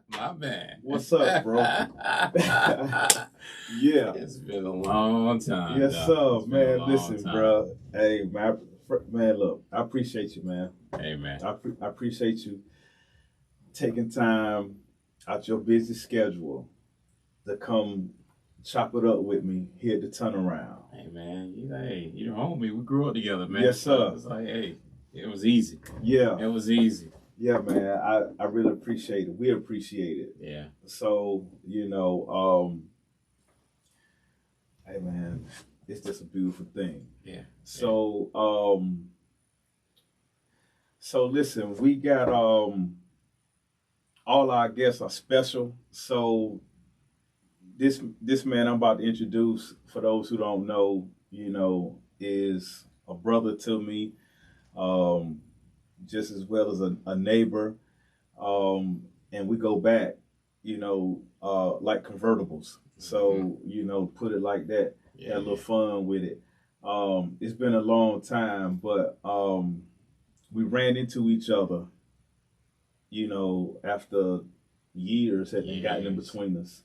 My man. What's up, bro? Yeah. It's been a long time. Yes, sir, man. Listen, time. bro. Hey, man, look, I appreciate you, man. Hey, man. I appreciate you taking time out your busy schedule to come chop it up with me here at the turnaround. Hey, man. You're homie. We grew up together, man. Yes, sir. It's like, hey, it was easy. Yeah. It was easy. Yeah, man. I really appreciate it. We appreciate it. Yeah. So, hey, man, it's just a beautiful thing. Yeah. So, so listen, we got all our guests are special. So this man I'm about to introduce, for those who don't know, is a brother to me, just as well as a neighbor. And we go back, like convertibles. So, put it like that. Had a little fun with it. It's been a long time, but we ran into each other, after years had gotten in between us.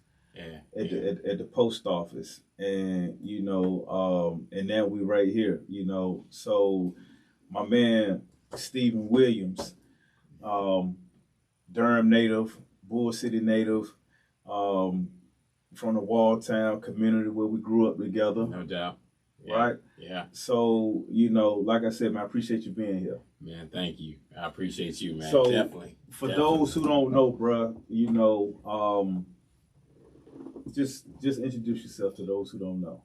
At the post office, and and now we right here, So my man Stephen Williams, Durham native, Bull City native, from the Walltown community where we grew up together. No doubt. Yeah. Right? Yeah. So, like I said, man, I appreciate you being here. Man, thank you. I appreciate you, man. So, definitely. For those who don't know, bruh, just introduce yourself to those who don't know.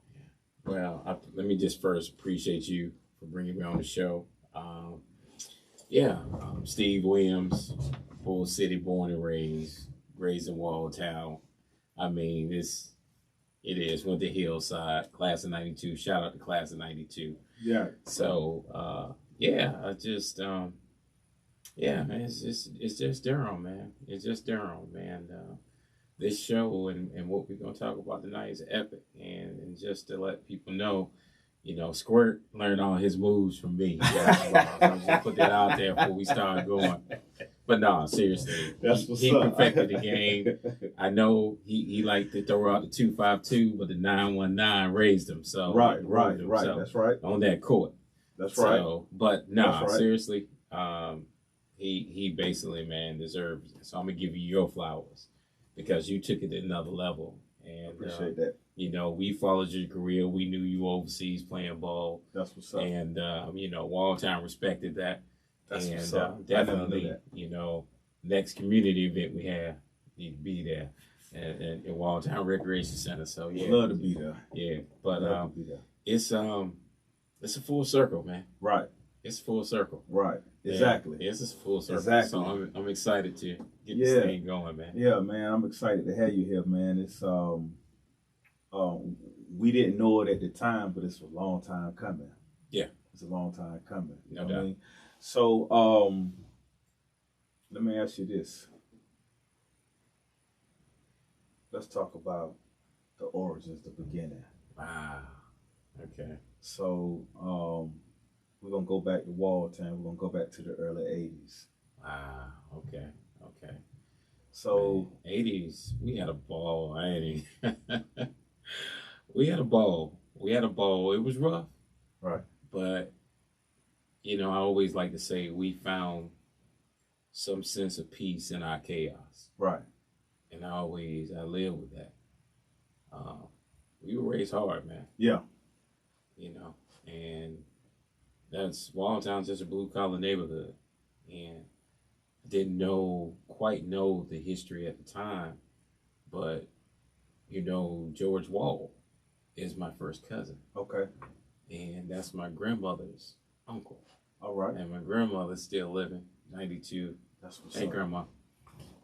Well, let me just first appreciate you for bringing me on the show. Steve Williams, Bull City, born and raised in Walltown. I mean, it is. Went to Hillside, class of 92. Shout out to class of 92. Yeah. So, I just, man, it's just Durham, man. It's just Durham, man. This show and what we're going to talk about tonight is epic. And just to let people know, Squirt learned all his moves from me. I'm just put that out there before we start going. But no, seriously, he perfected the game. I know he liked to throw out the 2-5-2, but the 9-1-9 raised him. So right. That's right. On that court. That's right. But no, seriously, he basically, man, deserves it. So I'm gonna give you your flowers because you took it to another level. And appreciate that. We followed your career. We knew you overseas playing ball. That's what's up. And Walltown respected that. That's what's up. Definitely, next community event we have, need to be there at Walltown Recreation Center. So yeah, love to be there. Yeah, but it's a full circle, man. Right. It's full circle. Right. Exactly. Yeah, it's a full circle. Exactly. So I'm excited to get this thing going, man. Yeah, man. I'm excited to have you here, man. It's we didn't know it at the time, but it's a long time coming. Yeah. It's a long time coming. You know doubt. what I mean? So let me ask you this. Let's talk about the origins, the beginning. Wow. Okay. So we're gonna go back to Walltown. We're gonna go back to the early '80s. Wow. Okay. So man, '80s, we had a ball. We had a ball. It was rough. Right. But I always like to say we found some sense of peace in our chaos. Right. And I live with that. We were raised hard, man. Yeah. And that's Walltown's just a blue collar neighborhood. And I didn't quite know the history at the time, but George Wall is my first cousin. Okay. And that's my grandmother's uncle. All right. And my grandmother's still living, 92. That's what's up. Grandma.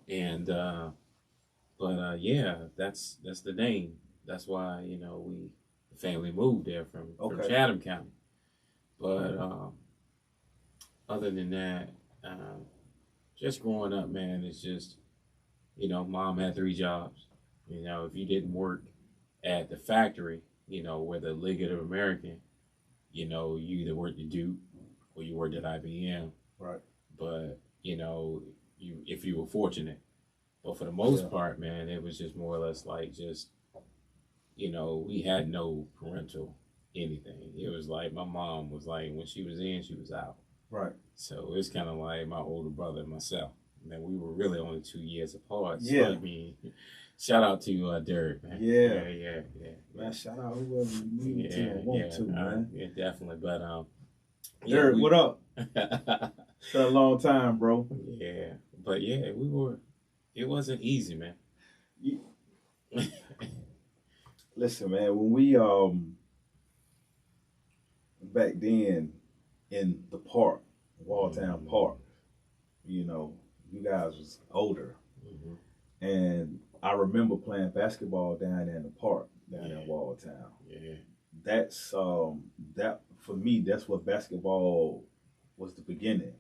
And that's the name. That's why the family moved there from Chatham County. But other than that, just growing up, man, it's just mom had 3 jobs. If you didn't work at the factory, where the Liggett of American, you either worked at Duke or you worked at IBM. Right. But if you were fortunate, But for the most part, man, it was just more or less like just, we had no parental anything. It was like my mom was like, when she was in, she was out. Right. So it's kind of like my older brother and myself. Man, we were really only 2 years apart. So, Yeah. I mean, shout out to Derek, man. Yeah. Yeah. Man, shout out whoever you need to or want to, man. Yeah, definitely. But Derek, what up? It's been a long time, bro. Yeah, but yeah, it wasn't easy, man. Listen, man, when we back then in the park, Walltown Park, you guys was older, and I remember playing basketball down there in the park down in Walltown. Yeah, that's that for me. That's what basketball was, the beginning.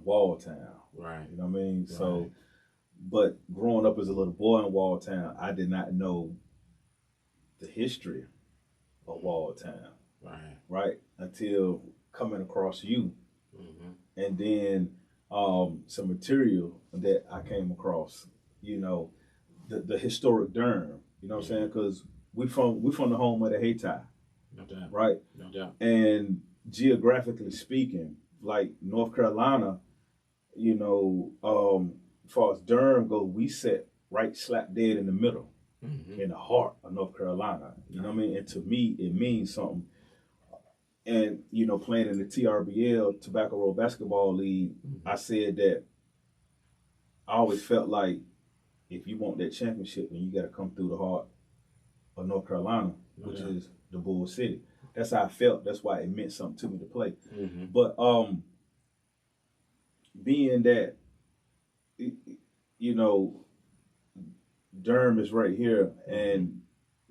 Walltown, right? You know what I mean? Right. So, but growing up as a little boy in Walltown, I did not know the history of Walltown, right? Until coming across you, and then some material that I came across. The historic Durham. You know what I'm saying? Because we from the home of the Haiti, no doubt, right? No doubt. And geographically speaking, like North Carolina, as far as Durham goes, we sit right slap dead in the middle, in the heart of North Carolina. You know what I mean? And to me, it means something. And, playing in the TRBL, Tobacco Road Basketball League, I said that I always felt like if you want that championship, then you got to come through the heart of North Carolina, which is the Bull City. That's how I felt. That's why it meant something to me to play. But being that, Durham is right here, and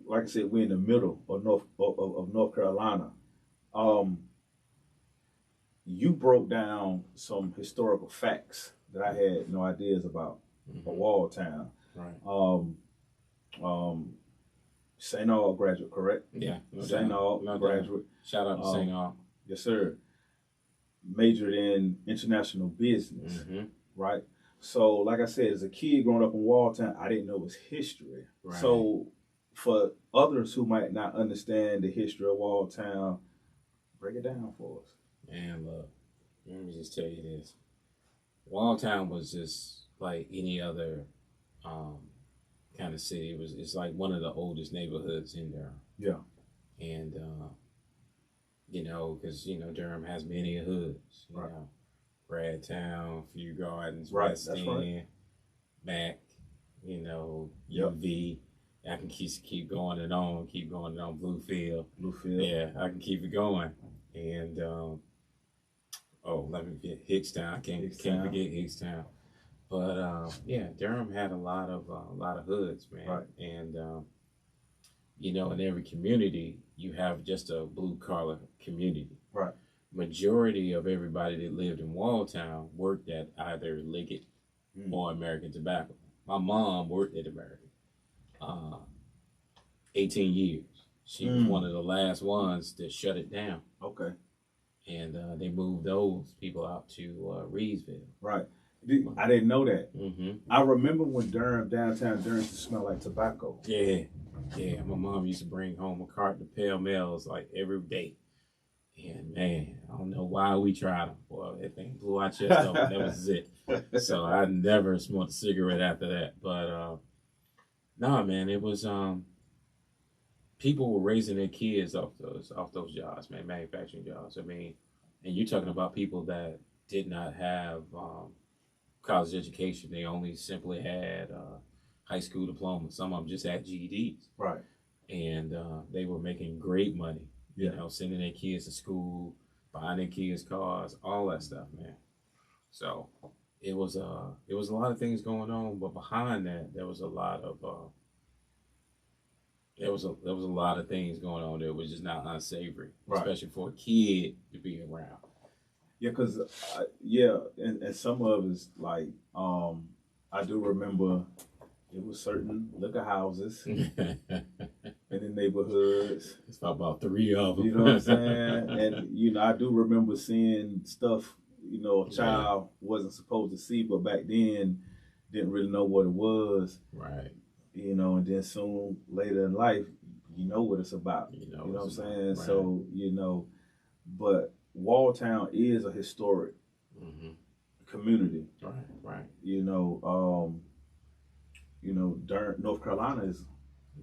like I said, we're in the middle of North Carolina. You broke down some historical facts that I had no ideas about. A Walltown, right? St. Aug graduate, correct? Yeah, St. Aug graduate. Shout out to St. Aug. Yes, sir. Majored in international business, right? So, like I said, as a kid growing up in Walltown, I didn't know it was history. Right. So, for others who might not understand the history of Walltown, break it down for us. Man, look, let me just tell you this. Walltown was just like any other kind of city. It's like one of the oldest neighborhoods in Durham. Yeah. And, because, Durham has many hoods. You know, Bradtown, Few Gardens, West End, Mac, UV. I can keep going and on, Bluefield. Yeah, I can keep it going. And, let me get Hickstown. I can't forget Hickstown. But Durham had a lot of hoods, man. Right. And in every community you have just a blue collar community. Right. Majority of everybody that lived in Walltown worked at either Liggett or American Tobacco. My mom worked at American 18 years. She was one of the last ones that shut it down. Okay. And they moved those people out to Reedsville. Right. I didn't know that. I remember when downtown Durham used to smell like tobacco. Yeah. My mom used to bring home a carton of Pale Males like every day. And man, I don't know why we tried them. Boy, that thing blew our chest open. That was it. So I never smoked a cigarette after that. But nah, man, it was people were raising their kids off those jobs, man, manufacturing jobs. I mean, and you're talking about people that did not have college education. They only simply had high school diplomas. Some of them just had GEDs. Right. And they were making great money. Sending their kids to school, buying their kids cars, all that stuff, man. So it was a lot of things going on, but behind that there was a lot of there was a lot of things going on that was just not unsavory, especially for a kid to be around. Yeah, because and some of it's like I do remember it was certain liquor houses in the neighborhoods. It's about 3 of them. You know what I'm saying? And I do remember seeing stuff a child wasn't supposed to see, but back then, didn't really know what it was. Right. You know, and then soon later in life, you know what it's about. You know, You know what I'm saying? right. So, you know, but Walltown is a historic community. Right, right. You know, Durham, North Carolina is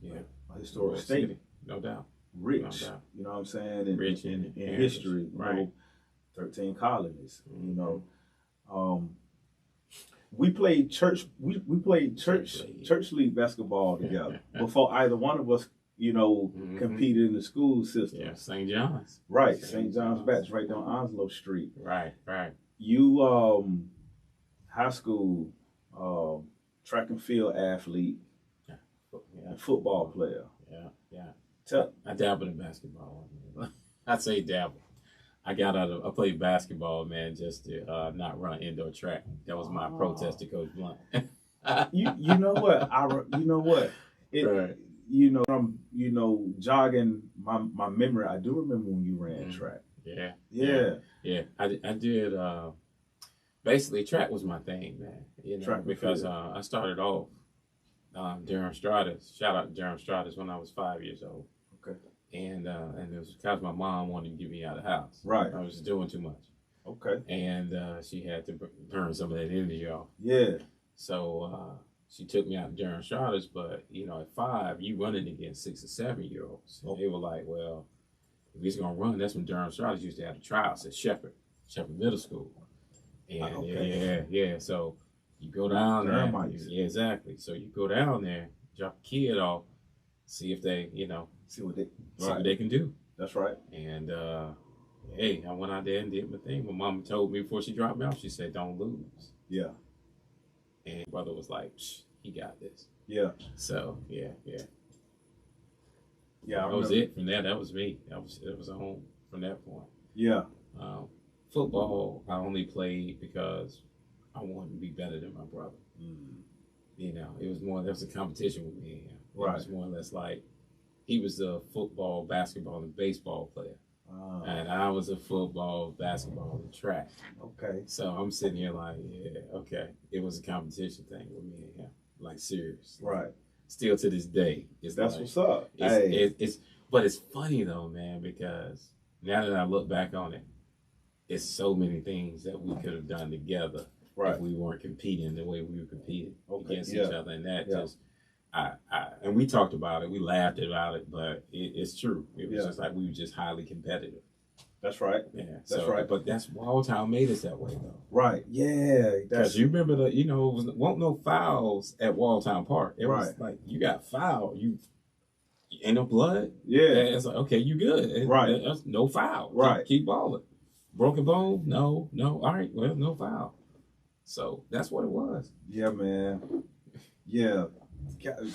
a historic state. City, no doubt. Rich. No doubt. You know what I'm saying? Rich in heritage. history. Right. You know, 13 colonies. You know. We played church league basketball together before either one of us, you know, competed in the school system. Yeah, St. John's. Right, St. John's Baptist, right down Onslow Street. Right, right. You high school track and field athlete, and football player. Yeah. I dabbled in basketball. I say dabble. I played basketball, man, just to not run indoor track. That was my protest to Coach Blunt. you know what? Right. You know, jogging my memory. I do remember when you ran track. Yeah. I did. Basically, track was my thing, man. You know, track because I started off Durham Stratas. Shout out to Durham Stratas when I was 5 years old. Okay. And it was because my mom wanted to get me out of the house. Right. I was doing too much. Okay. And she had to burn some of that energy off. Yeah. So she took me out to Durham Stratas, but you know, at 5, you running against 6 or 7-year-olds. And they were like, well, if he's gonna run, that's when Durham Stratas used to have the tryouts at Shepherd Middle School. And yeah. So you go down there. Yeah, exactly. So you go down there, drop a kid off, see if they, you know, see what they can do. That's right. And hey, I went out there and did my thing. My mama told me before she dropped me off, she said, "Don't lose." Yeah. And brother was like, he got this. Yeah. So yeah. Yeah. That was it. From there, that was me. It was home from that point. Yeah. Football, I only played because I wanted to be better than my brother. You know, there was a competition with me and him. Right. It was more or less like he was a football, basketball, and baseball player. And I was a football, basketball, and track. Okay. So I'm sitting here like, yeah, okay. It was a competition thing with me and him, like serious. Right. Still to this day, that's like, what's up. But it's funny though, man, because now that I look back on it, it's so many things that we could have done together if we weren't competing the way we were competing against each other, and that just. And we talked about it, we laughed about it, but it's true. It was just like we were just highly competitive. That's right. Yeah, that's right. But that's Walltown made us that way, though. Right. Yeah. Because you remember it wasn't no fouls at Walltown Park. It was like you got fouled, you ain't no blood. Yeah. It's like okay, you good. Right. That's no foul. Right. Keep balling. Broken bone? No. All right. Well, no foul. So that's what it was. Yeah, man. Yeah.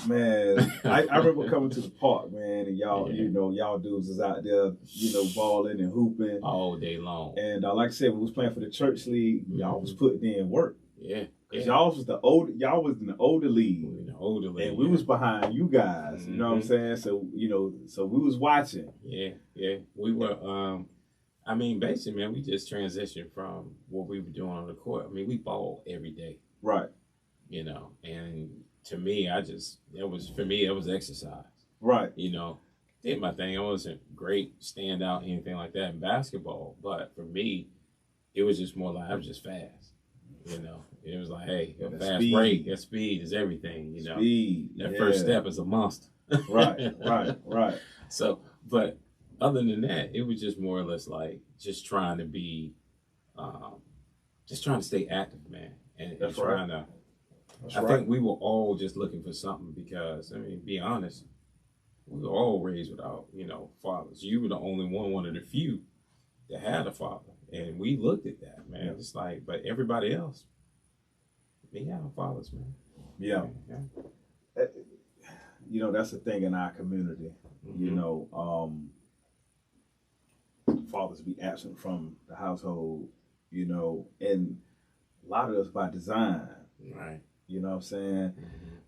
Man, I remember coming to the park, man, and y'all, y'all dudes is out there, balling and hooping all day long. And like I said, we was playing for the church league. Y'all was putting in work. Yeah, because y'all was in the older league. We in the older league, and we was behind you guys. You know what I'm saying? So so we was watching. Yeah, we were. I mean, basically, man, we just transitioned from what we were doing on the court. I mean, we ball every day, right? And to me, it was exercise. Right. Did my thing. I wasn't great standout, anything like that in basketball. But for me, it was just more like I was just fast. It was like, hey, a fast speed. break, that speed is everything. Speed. That first step is a monster. Right. So, but other than that, it was just more or less like just trying to be, just trying to stay active, man. And trying to. I think we were all just looking for something because, I mean, be honest, we were all raised without, fathers. You were the only one of the few that had a father. And we looked at that, man. Yeah. It's like, but everybody else, they had no fathers, man. Yeah. That's the thing in our community. Fathers be absent from the household, and a lot of us by design. Right. You know what I'm saying?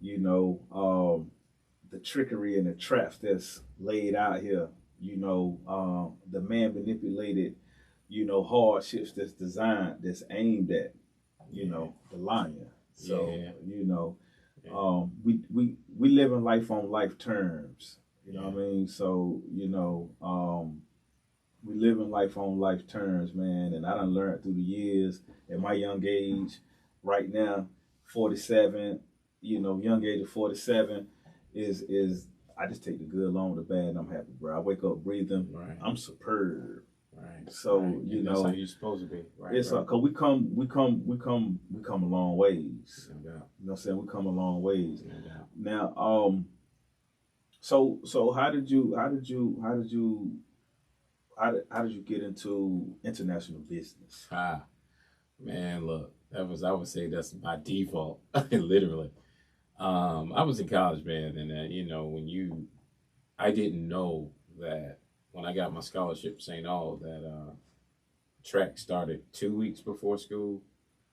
Mm-hmm. The trickery and the traps that's laid out here, the man manipulated, hardships that's designed, that's aimed at, the lion. So Yeah. you know, Yeah. we live in life on life terms. You know Yeah. what I mean? So we live in life on life terms, man. And I done learned through the years at my young age. Right now, 47. Young age of 47 is I just take the good along with the bad, and I'm happy, bro. I wake up breathing. Right. I'm superb. Right. So right. And that's how you're supposed to be. Right. it's Right. cause we come a long ways. No doubt. You know what I'm saying? We come a long ways. No doubt. Now, so how did you get into international business? Man, look, I would say that's by default, literally. I was in college, man, and I didn't know that when I got my scholarship, St. All, that track started 2 weeks before school,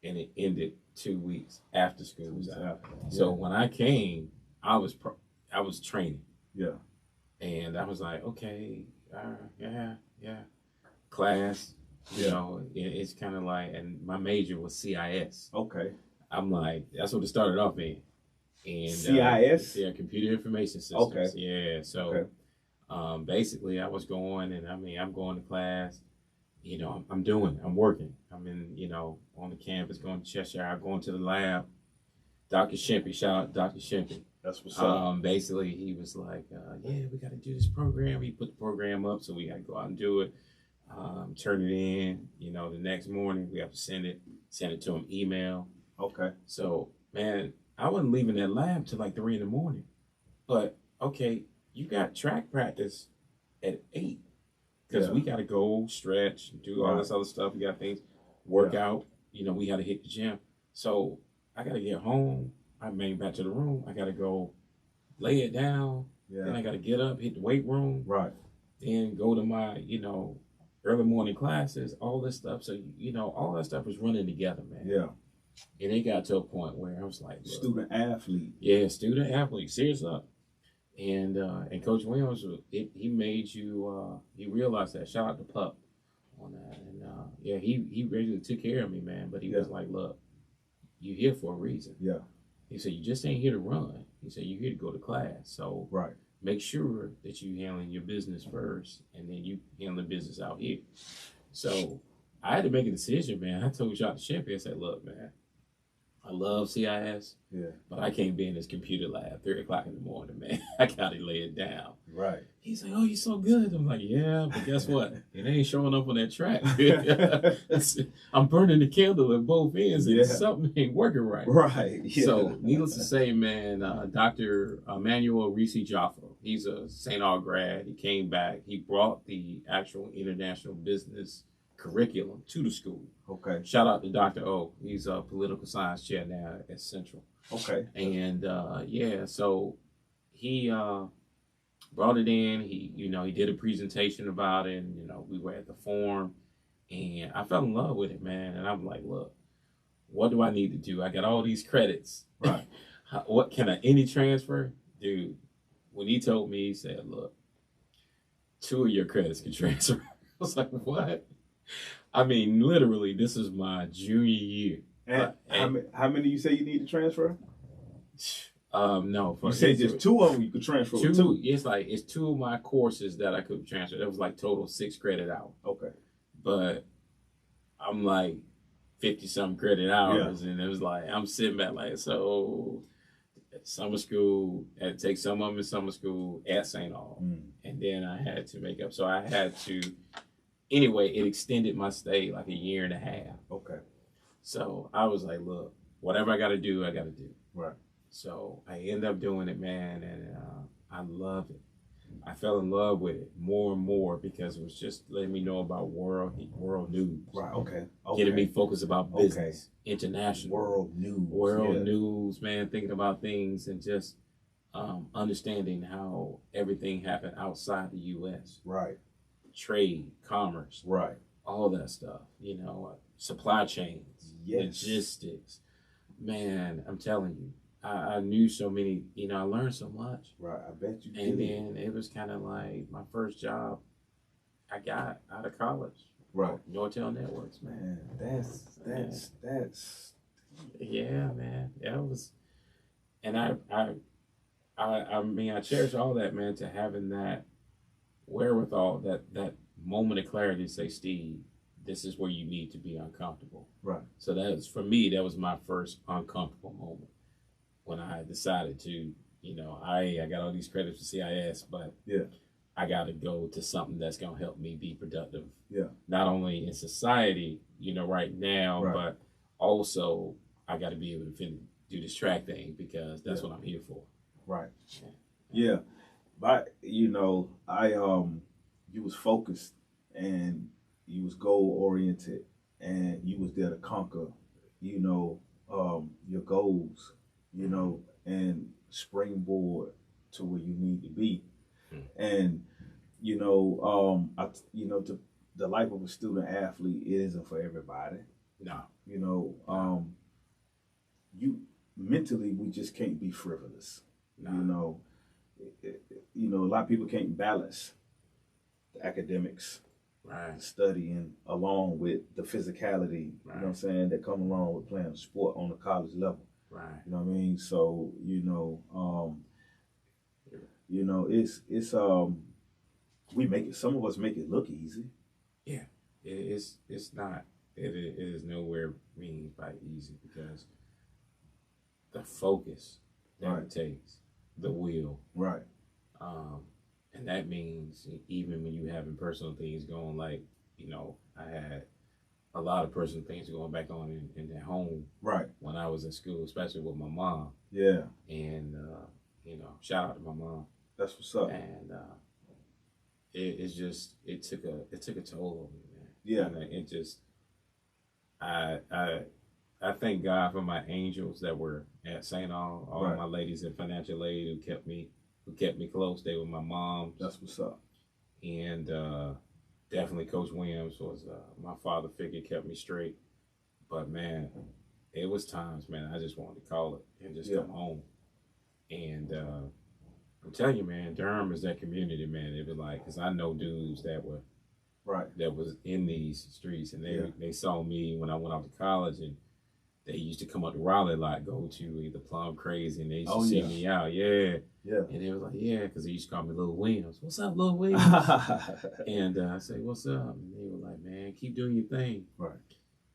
and it ended 2 weeks after school was out. So when I came, I was training. Yeah. And I was like, okay, yeah, class. It's kind of like, and my major was CIS. Okay. I'm like, that's what it started off in. And CIS? Yeah, computer information systems. Okay. Yeah. So basically I was going, and I'm going to class. I'm working. I'm in, on the campus, going to Cheshire. I'm going to the lab. Dr. Shempy, shout out to Dr. Shempy. That's what's up. Basically, he was like, yeah, we got to do this program. He put the program up, so we got to go out and do it. Turn it in. The next morning we have to send it to him, email. Okay. So, man, I wasn't leaving that lab till like 3 a.m. But, okay, you got track practice at 8. Because we got to go stretch, do all this other stuff. We got things, work out. We got to hit the gym. So I got to get home. I made back to the room. I got to go lay it down. Yeah. Then I got to get up, hit the weight room. Right. Then go to my, early morning classes, all this stuff. So, all that stuff was running together, man. Yeah. And it got to a point where I was like, student athlete. Yeah, student athlete. Serious up. And Coach Williams, he made you, he realized that. Shout out to Pup on that. And he really took care of me, man. But he was like, look, you're here for a reason. Yeah. He said, you just ain't here to run. He said, you're here to go to class. So make sure that you handling your business first, and then you handle business out here. So I had to make a decision, man. I told Dr. Shempy, I said, look, man, I love CIS, but I can't be in this computer lab 3 o'clock in the morning, man. I gotta lay it down. Right. He's like, oh, you're so good. I'm like, yeah, but guess what? It ain't showing up on that track. I'm burning the candle at both ends, and something ain't working right. Right. Yeah. So, needless to say, man, Dr. Manuel Reese Jaffa, he's a St. Aug grad. He came back. He brought the actual international business curriculum to the school. Okay. Shout out to Dr. O. He's a political science chair now at Central. Okay. And so he brought it in. He did a presentation about it. And, we were at the forum, and I fell in love with it, man. And I'm like, look, what do I need to do? I got all these credits. Right. What can any transfer? Dude, when he told me, he said, look, 2 of your credits can transfer. I was like, what? I mean, literally, this is my junior year. And how many you say you need to transfer? No. You said just 2 of them you could transfer. Two. It's 2 of my courses that I could transfer. That was like total 6 credit hours. Okay. But I'm like 50-something credit hours, and it was like I'm sitting back like, so summer school, I had to take some of them in summer school at St. Aug, and then I had to make up. So I had to. Anyway, it extended my stay like a year and a half. Okay. So I was like, look, whatever I got to do, I got to do. Right. So I ended up doing it, man, and I loved it. I fell in love with it more and more because it was just letting me know about world news. Right. Okay. Getting me focused about business, international world news, man. Thinking about things and just understanding how everything happened outside the U.S. Right. Trade, commerce, right, all that stuff, supply chains, logistics. Man, I'm telling you, I knew so many, I learned so much. Right, I bet you did. And then it was kind of like my first job I got out of college. Right. Nortel Networks, man. That's Yeah, man. That was, and I mean, I cherish all that, man. To having that wherewithal, that moment of clarity to say, Steve, this is where you need to be uncomfortable. Right. So that was for me. That was my first uncomfortable moment when I decided to, I got all these credits for CIS, but Yeah. I got to go to something that's gonna help me be productive. Yeah. Not only in society, right now, Right. but also I got to be able to do this track thing because that's what I'm here for. Right. Yeah. But you was focused and you was goal oriented and you was there to conquer, your goals, and springboard to where you need to be. And the life of a student athlete, it isn't for everybody. No. You mentally, we just can't be frivolous. No. A lot of people can't balance the academics, Right. studying along with the physicality, Right. you know what I'm saying, that come along with playing sport on the college level. Right. You know what I mean? So, it's we make it, some of us make it look easy. Yeah. It's not. It is nowhere means by easy because the focus that it takes, the will. Right. And that means even when you having personal things going, like, I had a lot of personal things going back on in that home. Right. When I was in school, especially with my mom. Yeah. And, shout out to my mom. That's what's up. And it took a toll on me, man. Yeah. And it just, I thank God for my angels that were at St. All right. My ladies in financial aid who kept me close. They were my mom. That's what's up. And definitely Coach Williams was my father figure, kept me straight. But man, it was times, man, I just wanted to call it and just come home. And I'm telling you, man, Durham is that community, man. It was like, because I know dudes that were that was in these streets, and they saw me when I went off to college, and they used to come up to Raleigh a lot, go to either Plum Crazy, and they used to see me out, Yeah. And they was like, because they used to call me Lil Williams. What's up, Lil Williams? And I say, what's up? And they were like, man, keep doing your thing. Right.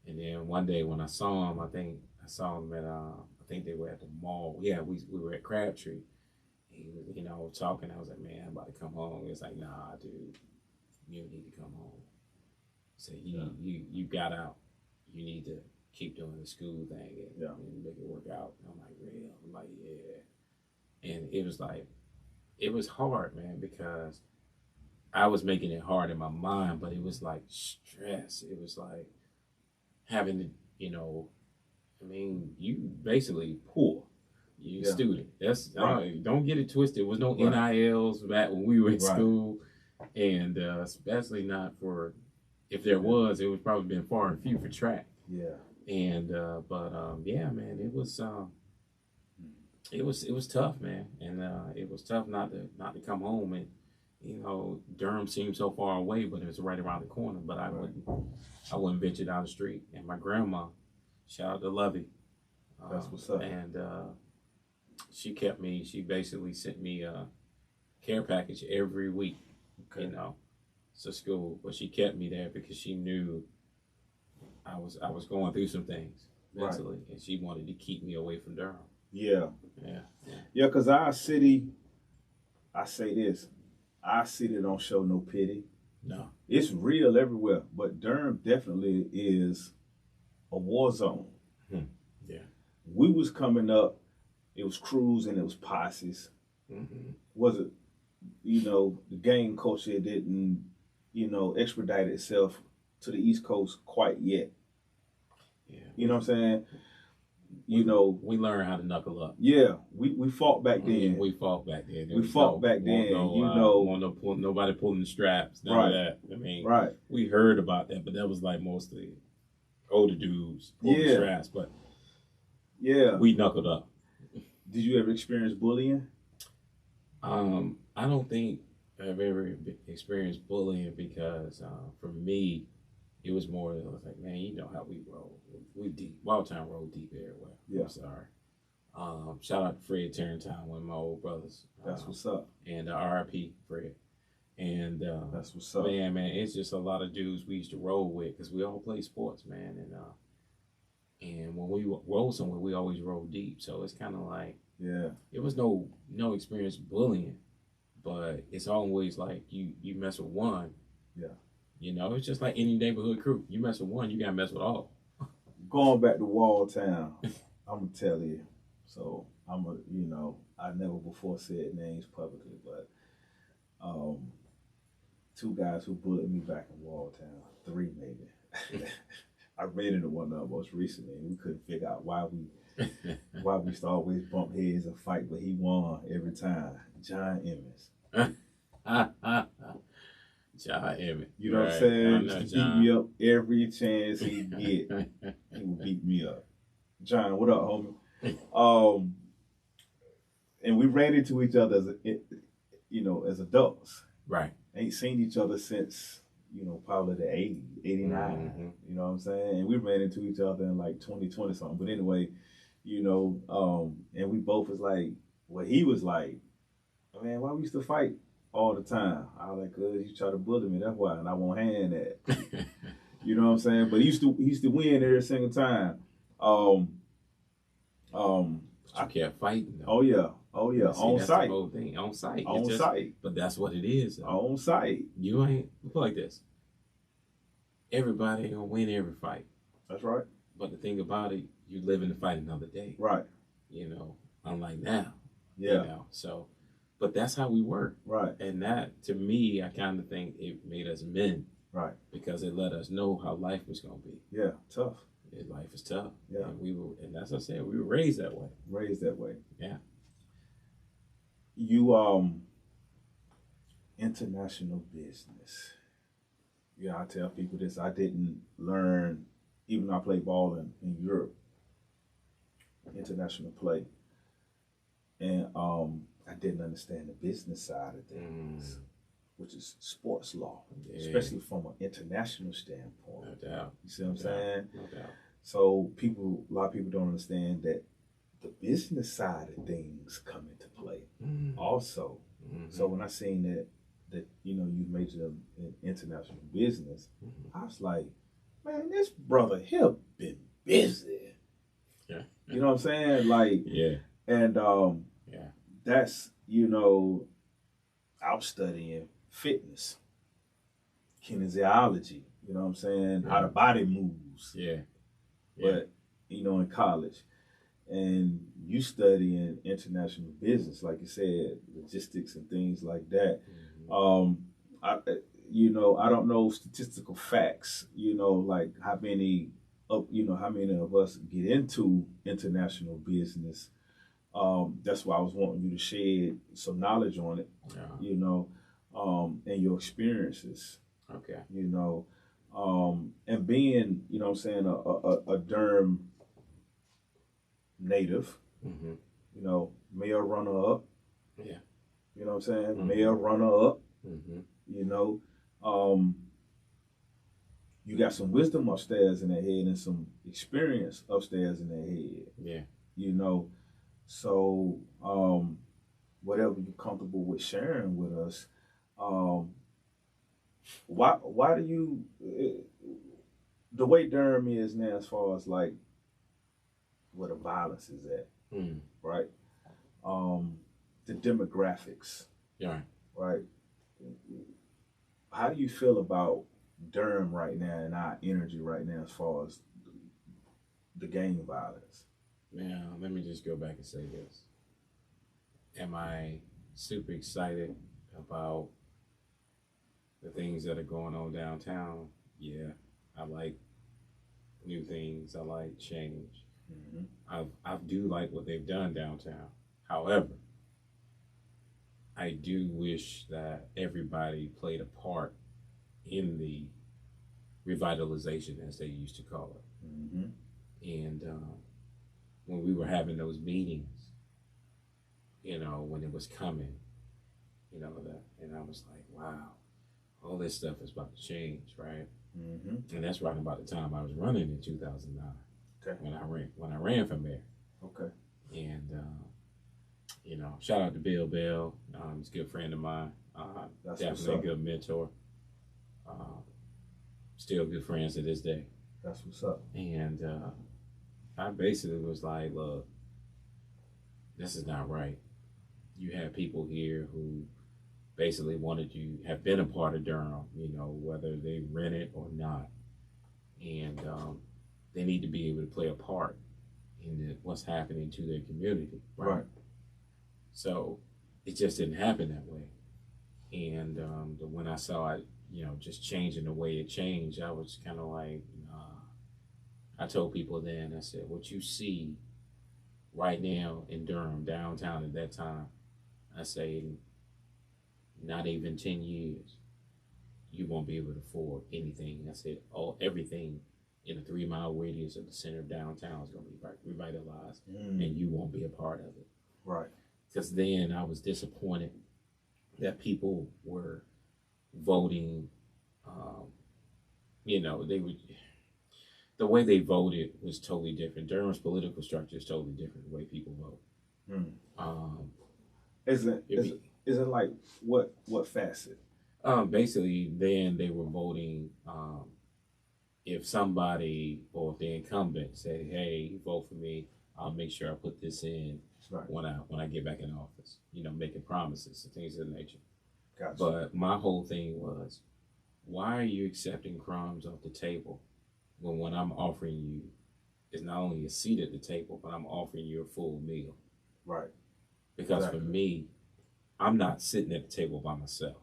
And then one day when I saw them, I saw them at, I think they were at the mall. Yeah, we were at Crabtree. He was, talking. I was like, man, I'm about to come home. He was like, nah, dude, you need to come home. So you got out. You need to keep doing the school thing and make it work out. And I'm like, real? I'm like, yeah. And it was like, it was hard, man, because I was making it hard in my mind, but it was like stress. It was like having to, you basically poor. You student. That's don't get it twisted. There was no NILs back when we were in school, and especially not for, if there was, it would probably been far and few for track. Yeah. And yeah, man, it was tough, man, and it was tough not to come home, and Durham seemed so far away, but it was right around the corner. But I wouldn't venture down the street. And my grandma, shout out to Lovey, that's what's up. And she kept me. She basically sent me a care package every week, to school. But she kept me there because she knew I was going through some things mentally, and she wanted to keep me away from Durham. Yeah. Yeah. Because our city, I say this, our city don't show no pity. No. It's real everywhere, but Durham definitely is a war zone. Yeah. We was coming up, it was crews and it was posses. Mm-hmm. Was it, the gang culture didn't, expedite itself to the East Coast quite yet. Yeah. You know what I'm saying? We learned how to knuckle up. Yeah, we fought back then. We fought back then. We fought back then. Nobody pulling the straps. None of that. I mean, we heard about that, but that was like mostly older dudes pulling the straps. But we knuckled up. Did you ever experience bullying? I don't think I've ever experienced bullying because for me, it was more. I was like, man, you know how we roll. We deep. Walltown rolled deep everywhere. Yeah. I'm sorry. Shout out to Fred Tarrentine, one of my old brothers. That's what's up. And R.I.P. Fred. And that's what's up. Man, it's just a lot of dudes we used to roll with because we all play sports, man. And when we roll somewhere, we always roll deep. So it's kind of like, yeah, it was no experience bullying, but it's always like you mess with one. Yeah. You know, it's just like any neighborhood crew. You mess with one, you gotta mess with all. Going back to Walltown, I'm gonna tell you. So I never before said names publicly, but two guys who bullied me back in Walltown, three maybe. I ran into one of them most recently, and we couldn't figure out why we used to always bump heads and fight, but he won every time. John Emmons. John Emmett. You know what I'm saying? He used to beat me up every chance he get. He would beat me up. John, what up, homie? And we ran into each other as adults. Right. Ain't seen each other since, probably the 80s, 89. Mm-hmm. You know what I'm saying? And we ran into each other in like 2020 something. But anyway, and we both was like, well, he was like, man, why we used to fight all the time? I was like, cause you try to bully me, that's why, and I won't hand that. You know what I'm saying? But he used to win every single time. But you kept fighting though. Oh yeah. See, on that's site. The whole thing. On site. On site. But that's what it is. Though. On site. You ain't put like this. Everybody ain't gonna win every fight. That's right. But the thing about it, you live in the fight another day. Right. Unlike now. Yeah. So, but that's how we work. Right. And that, to me, I kind of think it made us men. Right. Because it let us know how life was gonna be. Yeah. Tough. Life is tough. Yeah. And that's what I said, we were raised that way. Yeah. You international business. Yeah, I tell people this. I didn't learn, even though I played ball in Europe, international play. And I didn't understand the business side of things, which is sports law, especially from an international standpoint. No doubt. You see what I'm saying? No doubt. So a lot of people don't understand that the business side of things come into play also. Mm-hmm. So when I seen that you majored in international business, I was like, man, this brother here been busy. Yeah. You know what I'm saying? Like, yeah. And that's I'm studying fitness, kinesiology. You know what I'm saying? Yeah. How the body moves. Yeah. But in college, and you study in international business, like you said, logistics and things like that. Mm-hmm. I don't know statistical facts. Like how many of us get into international business. That's why I was wanting you to shed some knowledge on it. Yeah. And your experiences. Okay. And being, a Durham native, mayor runner up. Yeah. You know what I'm saying? Mm-hmm. Mayor runner up. Mm-hmm. You got some wisdom upstairs in their head and some experience upstairs in their head. Yeah. So whatever you're comfortable with sharing with us, why do you, the way Durham is now as far as like where the violence is at, right? The demographics, right? How do you feel about Durham right now and our energy right now as far as the gang violence? Now, let me just go back and say this. Am I super excited about the things that are going on downtown? Yeah, I like new things. I like change. Mm-hmm. I do like what they've done downtown. However, I do wish that everybody played a part in the revitalization, as they used to call it. Mm-hmm. And when we were having those meetings, when it was coming, and I was like, wow, all this stuff is about to change, right? Mm-hmm. And that's right about the time I was running in 2009. Okay. when I ran for mayor. Okay. And you know, shout out to Bill Bell. He's a good friend of mine. Definitely a good mentor. Still good friends to this day. That's what's up. And I basically was like, look, this is not right. You have people here who basically wanted you, have been a part of Durham, you know, whether they rent it or not. And they need to be able to play a part in what's happening to their community. Right. So it just didn't happen that way. And when I saw it, you know, just changing the way it changed, I was kind of like, I told people then, I said, what you see right now in Durham, downtown at that time, I say, not even 10 years, you won't be able to afford anything. I said, everything in a 3-mile radius of the center of downtown is going to be revitalized, and you won't be a part of it. Right. Because then I was disappointed that people were voting, you know, the way they voted was totally different. Durham's political structure is totally different the way people vote. Is it like what facet? Basically, then they were voting. If somebody or if the incumbent said, "Hey, vote for me," I'll make sure I put this in when I get back in office. You know, making promises and things of that nature. Gotcha. But my whole thing was, why are you accepting crumbs off the table when what I'm offering you is not only a seat at the table, but I'm offering you a full meal? Right. Because for me, I'm not sitting at the table by myself.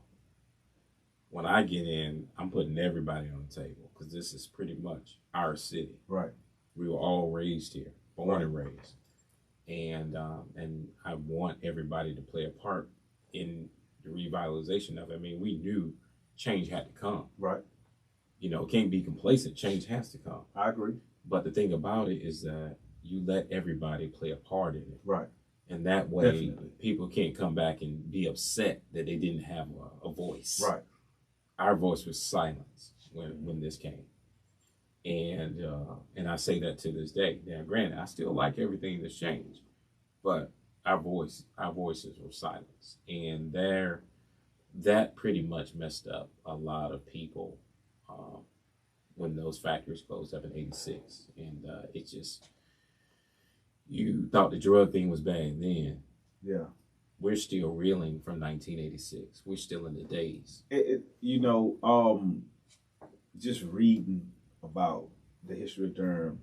When I get in, I'm putting everybody on the table because this is pretty much our city. Right. We were all raised here, born and raised, and I want everybody to play a part in the revitalization of it. I mean, we knew change had to come. Right. You know, can't be complacent. Change has to come. I agree. But the thing about it is that you let everybody play a part in it. Right. And that way, people can't come back and be upset that they didn't have a voice. Right. Our voice was silenced when this came. And I say that to this day. Now, granted, I still like everything that's changed, but our voices were silenced. And that pretty much messed up a lot of people when those factories closed up in '86. And it just, you thought the drug thing was bad then. Yeah. We're still reeling from 1986. We're still in the days. Just reading about the history of Durham,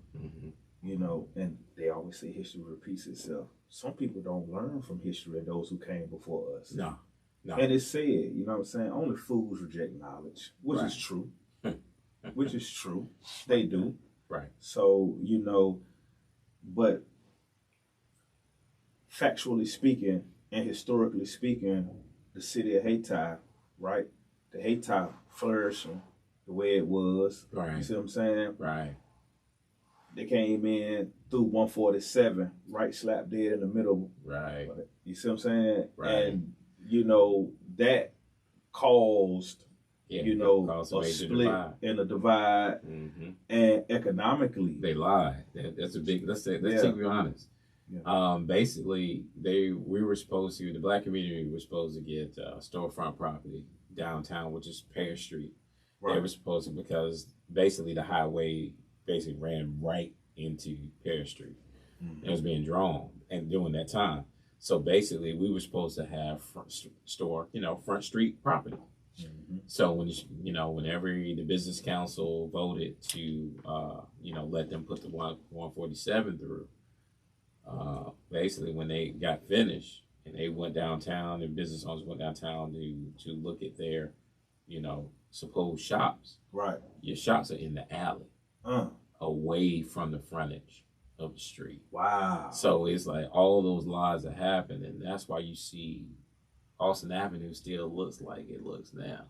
you know, and they always say history repeats itself. Some people don't learn from history of those who came before us. No. And it's said, you know what I'm saying, only fools reject knowledge, which is true. Which is true. They do. Right. So, you know, but factually speaking and historically speaking, the city of Hayti, right? The Hayti flourishing the way it was. Right. You see what I'm saying? Right. They came in through 147, right slap dead in the middle. Right. You see what I'm saying? Right. And, you know, that caused, a split and a divide. And economically, they lied. That's a big, let's take be honest. Yeah. Basically, the black community was supposed to get storefront property downtown, which is Pear Street. Right. They were supposed to, because basically the highway basically ran right into Pear Street. It was being drawn and during that time. So basically, we were supposed to have front street property. So whenever the business council voted to, let them put the 147 through, basically when they got finished and they went downtown, and business owners went downtown to look at their, supposed shops. Right. Your shops are in the alley, away from the frontage of the street. Wow. So it's like all those lies that happened, and that's why you see Austin Avenue still looks like it looks now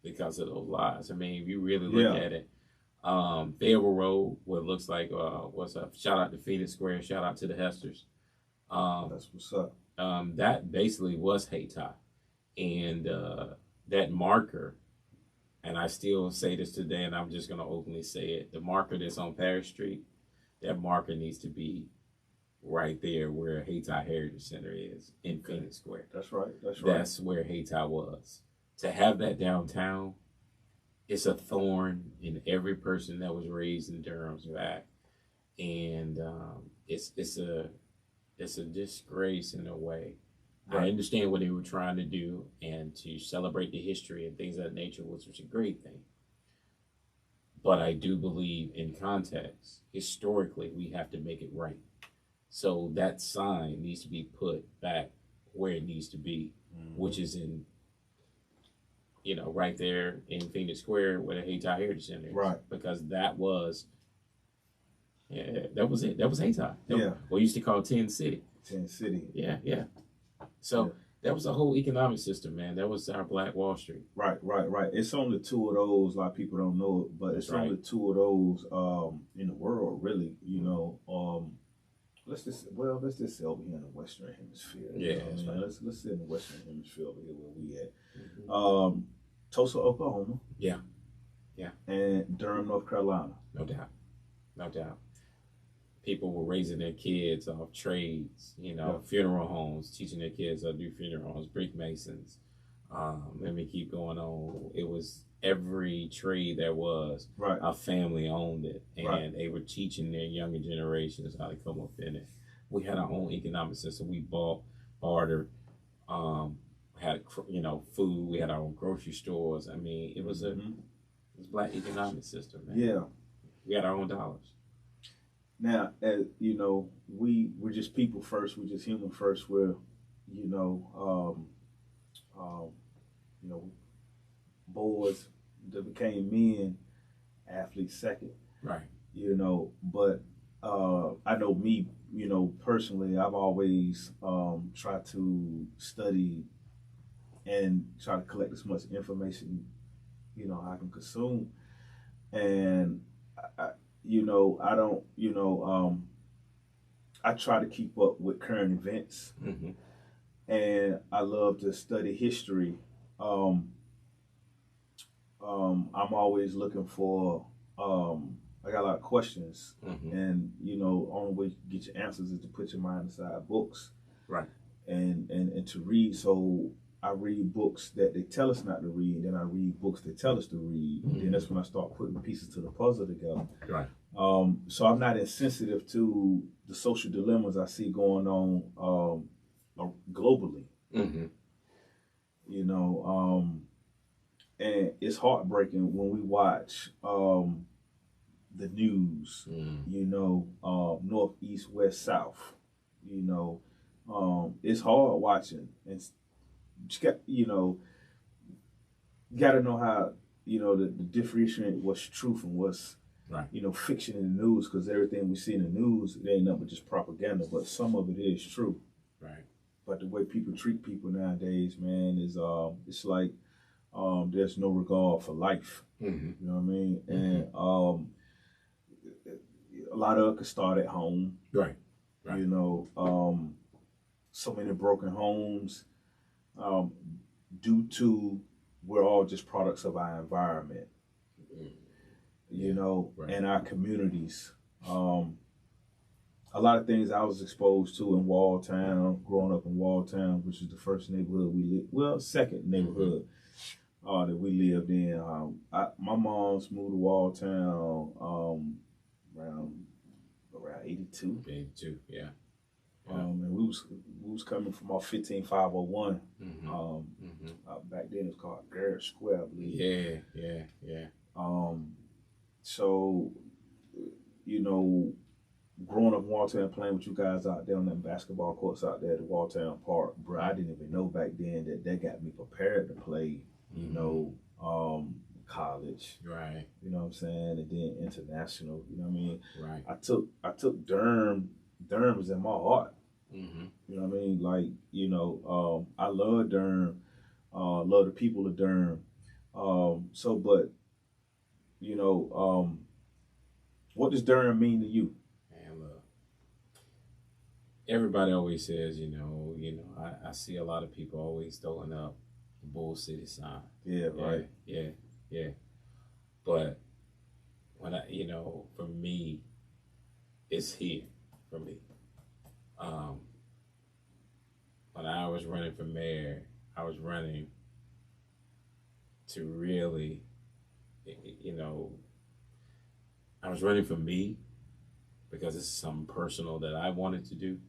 because of those lies. I mean, if you really look at it, Fayetteville Road, what looks like, what's up? Shout out to Phoenix Square. Shout out to the Hesters. That's what's up. That basically was Hayti. And that marker, and I still say this today, and I'm just going to openly say it, the marker that's on Paris Street, that marker needs to be right there where Hayti Heritage Center is in Phoenix Square. That's right. That's right. That's where Hayti was. To have that downtown, it's a thorn in every person that was raised in Durham's back, and it's a disgrace in a way. Right. I understand what they were trying to do and to celebrate the history and things of that nature, which was a great thing. But I do believe in context, historically, we have to make it right. So that sign needs to be put back where it needs to be, which is in, right there in Phoenix Square where the Hayti Heritage Center is. Right. Because that was it. That was Hayti. Yeah. We used to call 10 City. 10 City. Yeah. So that was a whole economic system, man. That was our Black Wall Street. Right. It's only two of those. A lot of people don't know it, but it's only two of those in the world, really. Let's just say over here in the Western Hemisphere. Yeah, that's right. Let's say in the Western Hemisphere over here where we at. Tulsa, Oklahoma. Yeah. And Durham, North Carolina. No doubt. People were raising their kids off trades, funeral homes, teaching their kids how to do funeral homes, brick masons. Let me keep going on. It was every trade there was. Right. Our family owned it, and they were teaching their younger generations how to come up in it. We had our own economic system. We bought, bartered, had food. We had our own grocery stores. I mean, it was a Black economic system, man. Yeah. We had our own dollars. Now, as we're just people first. We're just human first. We're, boys that became men, athletes second. Right. But I know me, personally, I've always tried to study and try to collect as much information, I can consume. And I try to keep up with current events, and I love to study history. I'm always looking for. I got a lot of questions, and only way you get your answers is to put your mind inside books, right? And to read. So I read books that they tell us not to read, and then I read books they tell us to read. And then that's when I start putting pieces to the puzzle together. Right. So I'm not insensitive to the social dilemmas I see going on globally. And it's heartbreaking when we watch the news. North, east, west, south. It's hard watching, and you got to know how the differentiate what's truth and what's fiction in the news, because everything we see in the news, it ain't nothing but just propaganda, but some of it is true. Right. But the way people treat people nowadays, man, is it's like there's no regard for life. You know what I mean? And a lot of it could start at home. Right. So many broken homes due to we're all just products of our environment. And our communities. A lot of things I was exposed to in Walltown, growing up in Walltown, which is the first neighborhood second neighborhood that we lived in. My mom's moved to Walltown around 82. 82, yeah. And we was coming from our 15501. Back then it was called Garrett Square, I believe. Yeah. So, growing up in Walltown, playing with you guys out there on them basketball courts out there at the Walltown Park, bro, I didn't even know back then that got me prepared to play, college. Right. You know what I'm saying? And then international, you know what I mean? Right. I took Durham. Durham is in my heart. You know what I mean? Like, I love Durham, love the people of Durham. What does Durham mean to you? Man, look, everybody always says, I see a lot of people always throwing up the Bull City sign. Yeah, right. Yeah. But when for me, it's here for me. Um, when I was running for mayor, I was running to really, you know, I was running for me because it's something personal that I wanted to do,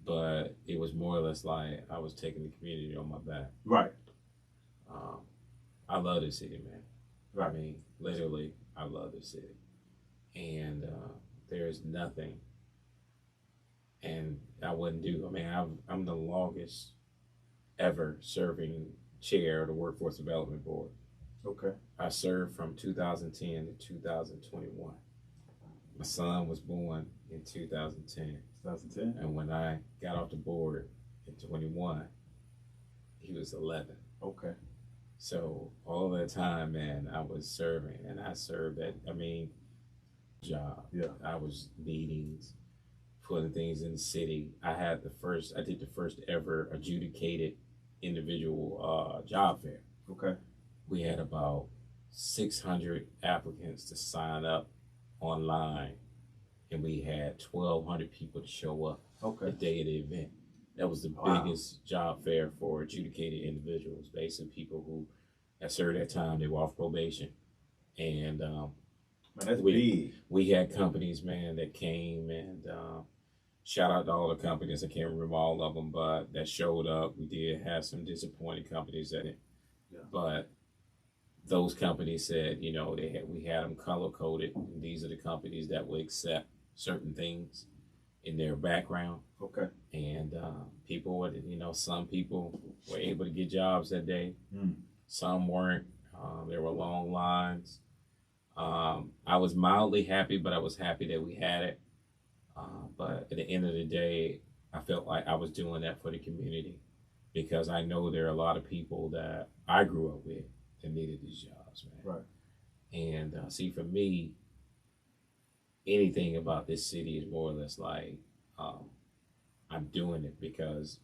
but it was more or less like I was taking the community on my back. Right. Um, I love this city, man. Right. I mean, literally, I love this city. And there is nothing, and I wouldn't do. I mean, I'm the longest ever serving chair of the Workforce Development Board. Okay. I served from 2010 to 2021. My son was born in 2010. 2010. And when I got off the board in 21, he was 11. Okay. So all that time, man, I was serving, and I served at, I mean, job. Yeah. I was meetings, putting things in the city. I did the first ever adjudicated individual job fair. Okay. We had about 600 applicants to sign up online, and we had 1,200 people to show up the day of the event. That was the biggest job fair for adjudicated individuals, basically people who had served their time, they were off probation. And man, that's big. We had companies, man, that came, and shout out to all the companies. I can't remember all of them, but that showed up. We did have some disappointed companies in it, but those companies said, you know, we had them color coded. These are the companies that will accept certain things in their background. Okay. And people would, you know, some people were able to get jobs that day. Some weren't. There were long lines. I was mildly happy, but I was happy that we had it. But at the end of the day, I felt like I was doing that for the community, because I know there are a lot of people that I grew up with that needed these jobs, man. Right. And see, for me, anything about this city is more or less like I'm doing it because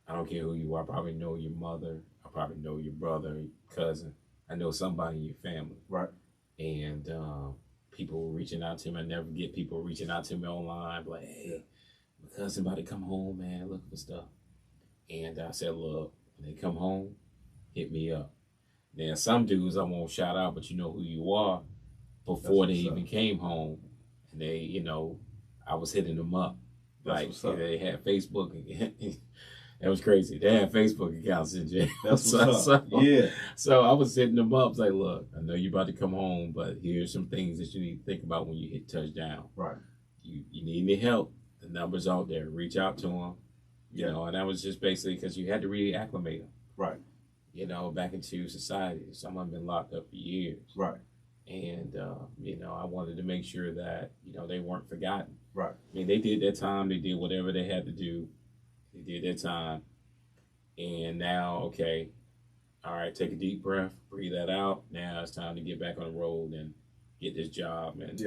I don't care who you are. I probably know your mother. I probably know your brother, your cousin. I know somebody in your family. Right. And people were reaching out to me. I never get people reaching out to me online, like, hey, my cousin about to come home, man, looking for stuff. And I said, look, when they come home, hit me up. Now, some dudes I won't shout out, but you know who you are before they even came home. And they, you know, I was hitting them up. That's like, they had Facebook. That was crazy. They had Facebook accounts in jail. That's what's up. Yeah. So I was hitting them up. I was like, look, I know you're about to come home, but here's some things that you need to think about when you hit touchdown. Right. You need any help. The number's out there. Reach out to them. You know, and that was just basically because you had to reacclimate them. Right. You know, back into society. Some of them been locked up for years. Right. And, you know, I wanted to make sure that, you know, they weren't forgotten. Right. I mean, they did their time. They did whatever they had to do. They did their time. And now, okay, all right, take a deep breath, breathe that out. Now it's time to get back on the road and get this job and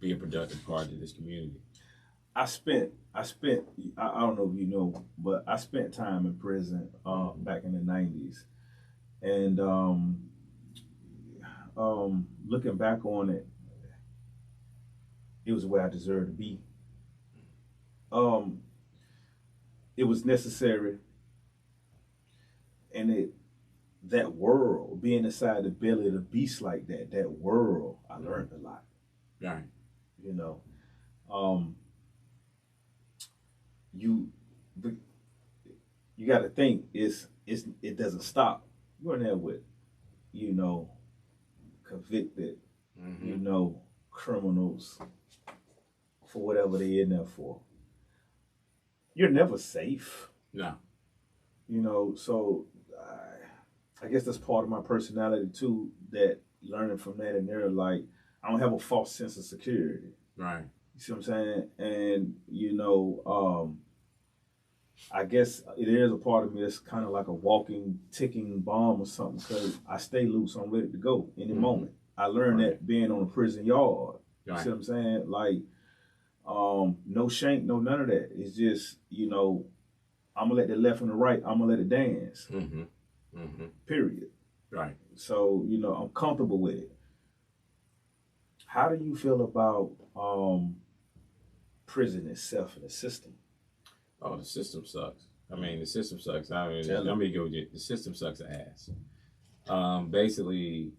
be a productive part of this community. I spent, I don't know if you know, but I spent time in prison back in the 90s. And looking back on it, it was where I deserved to be. It was necessary, and that world, being inside the belly of the beast like that world, I learned a lot. Right. You know, you got to think it doesn't stop. You're in there with, you know, convicted, you know, criminals for whatever they're in there for. You're never safe. No. You know, so I guess that's part of my personality too, that learning from that and there, like, I don't have a false sense of security. Right. You see what I'm saying? And, you know, I guess it is a part of me that's kind of like a walking, ticking bomb or something, because I stay loose, I'm ready to go any moment. I learned that being on a prison yard. You see what I'm saying? Like, no shank, no none of that. It's just, you know, I'm gonna let the left and the right, I'm gonna let it dance. Period. Right. So, you know, I'm comfortable with it. How do you feel about prison itself and the system? Oh, the system sucks. I mean, the system sucks. I mean, Tell let me. me go get the system sucks ass. Basically,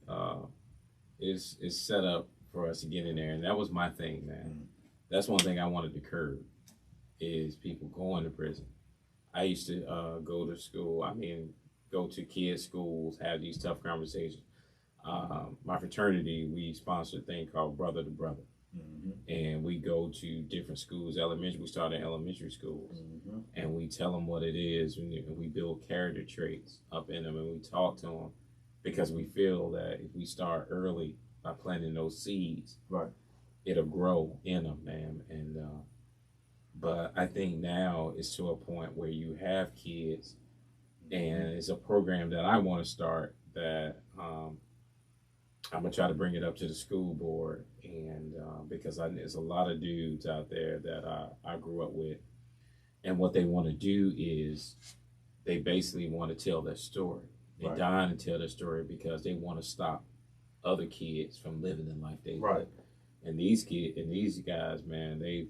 it's set up for us to get in there, and that was my thing, man. Mm. That's one thing I wanted to curb is people going to prison. I used to go to school. I mean, go to kids' schools, have these tough conversations. My fraternity, we sponsor a thing called Brother to Brother. Mm-hmm. And we go to different schools, elementary. We start in elementary schools, Mm-hmm. and we tell them what it is, and we build character traits up in them, and we talk to them because we feel that if we start early by planting those seeds, Right. it'll grow in them, man. And but I think now it's to a point where you have kids, and it's a program that I want to start that I'm gonna try to bring it up to the school board, and because there's a lot of dudes out there that I grew up with, and what they want to do is they basically want to tell their story. They Right. dying to tell their story because they want to stop other kids from living the life they Right. live. And these guys, man, they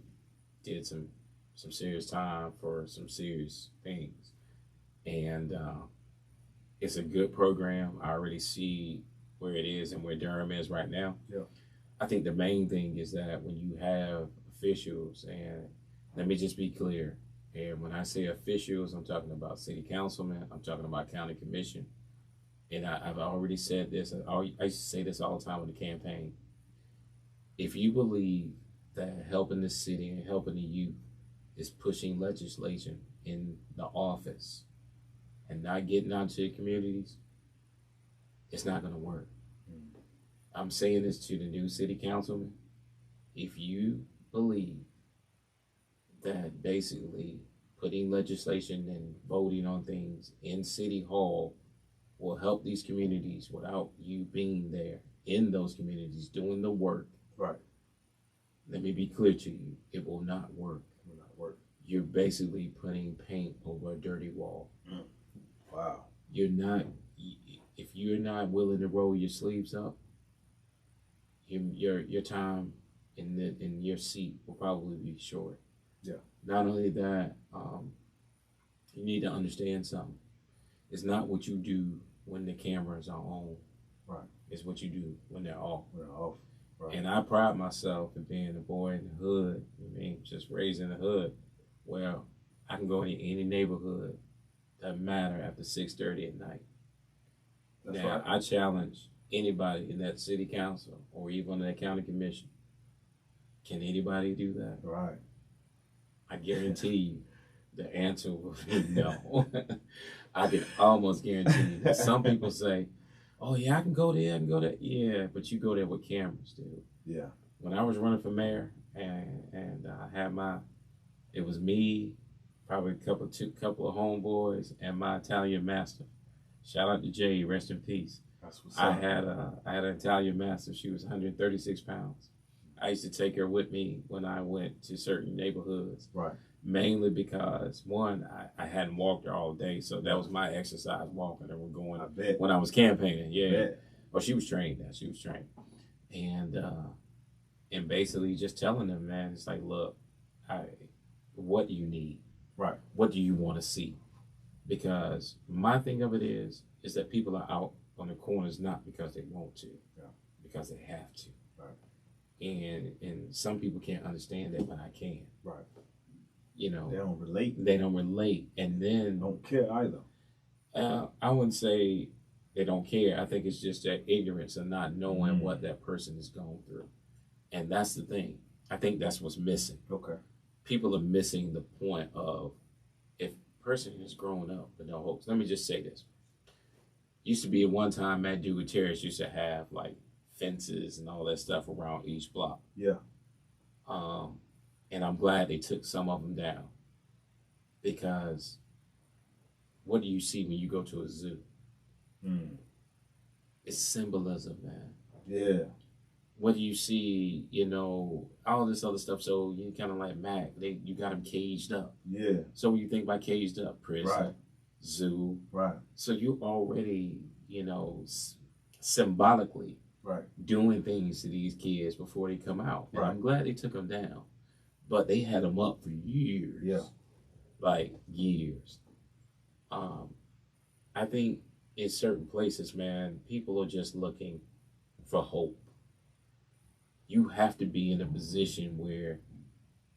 did some serious time for some serious things, and it's a good program. I already see where it is and where Durham is right now. Yeah. I think the main thing is that when you have officials, and let me just be clear, and when I say officials, I'm talking about city councilmen, I'm talking about county commission, and I've already said this, I used to say this all the time in the campaign. If you believe that helping the city and helping the youth is pushing legislation in the office and not getting out to the communities, it's not going to work. I'm saying this to the new city councilman. If you believe that basically putting legislation and voting on things in City Hall will help these communities without you being there in those communities doing the work, Right. let me be clear to you, it will not work. It will not work. You're basically putting paint over a dirty wall. Wow. If you're not willing to roll your sleeves up, your time in your seat will probably be short. Yeah. Not only that, you need to understand something. It's not what you do when the cameras are on. Right. It's what you do when they're off. We're off. Right. And I pride myself in being a boy in the hood. I mean, just raised in the hood. Well, I can go into any neighborhood. Doesn't matter after 6:30 at night. That's Now, right. I challenge anybody in that city council or even on that county commission. Can anybody do that? Right. I guarantee you the answer will be no. I can almost guarantee you that some people say, oh yeah, I can go there, Yeah, but you go there with cameras, dude. Yeah. When I was running for mayor and I had it was me, probably a couple of homeboys, and my Italian master. Shout out to Jay, rest in peace. That's what's I up. had an Italian master. She was 136 pounds. I used to take her with me when I went to certain neighborhoods. Right. Mainly because one, I hadn't walked her all day, so that was my exercise walking. And we're going I bet. when I was campaigning. Yeah. I bet. Well, she was trained. And basically just telling them, man, it's like, look, what do you need? Right. What do you want to see? Because my thing of it is that people are out on the corners not because they want to, because they have to. Right. And some people can't understand that, but I can. Right. You know, They don't relate. They don't relate, and then Don't care either. I wouldn't say they don't care. I think it's just that ignorance of not knowing what that person is going through, and that's the thing. I think that's what's missing. Okay. People are missing the point of if a person is growing up with no hopes. Let me just say this. Used to be at one time, Matt Gutierrez used to have like fences and all that stuff around each block. Yeah. And I'm glad they took some of them down, because what do you see when you go to a zoo? It's symbolism, man. Yeah. What do you see? You know, all this other stuff. So you kind of like Mac. You got them caged up. Yeah. So when you think about caged up, prison, Right. zoo. Right. So you already, symbolically Right. doing things to these kids before they come out. And Right. I'm glad they took them down. but they had them up for years. Yeah. Like years. Um, I think in certain places, man, people are just looking for hope. You have to be in a position where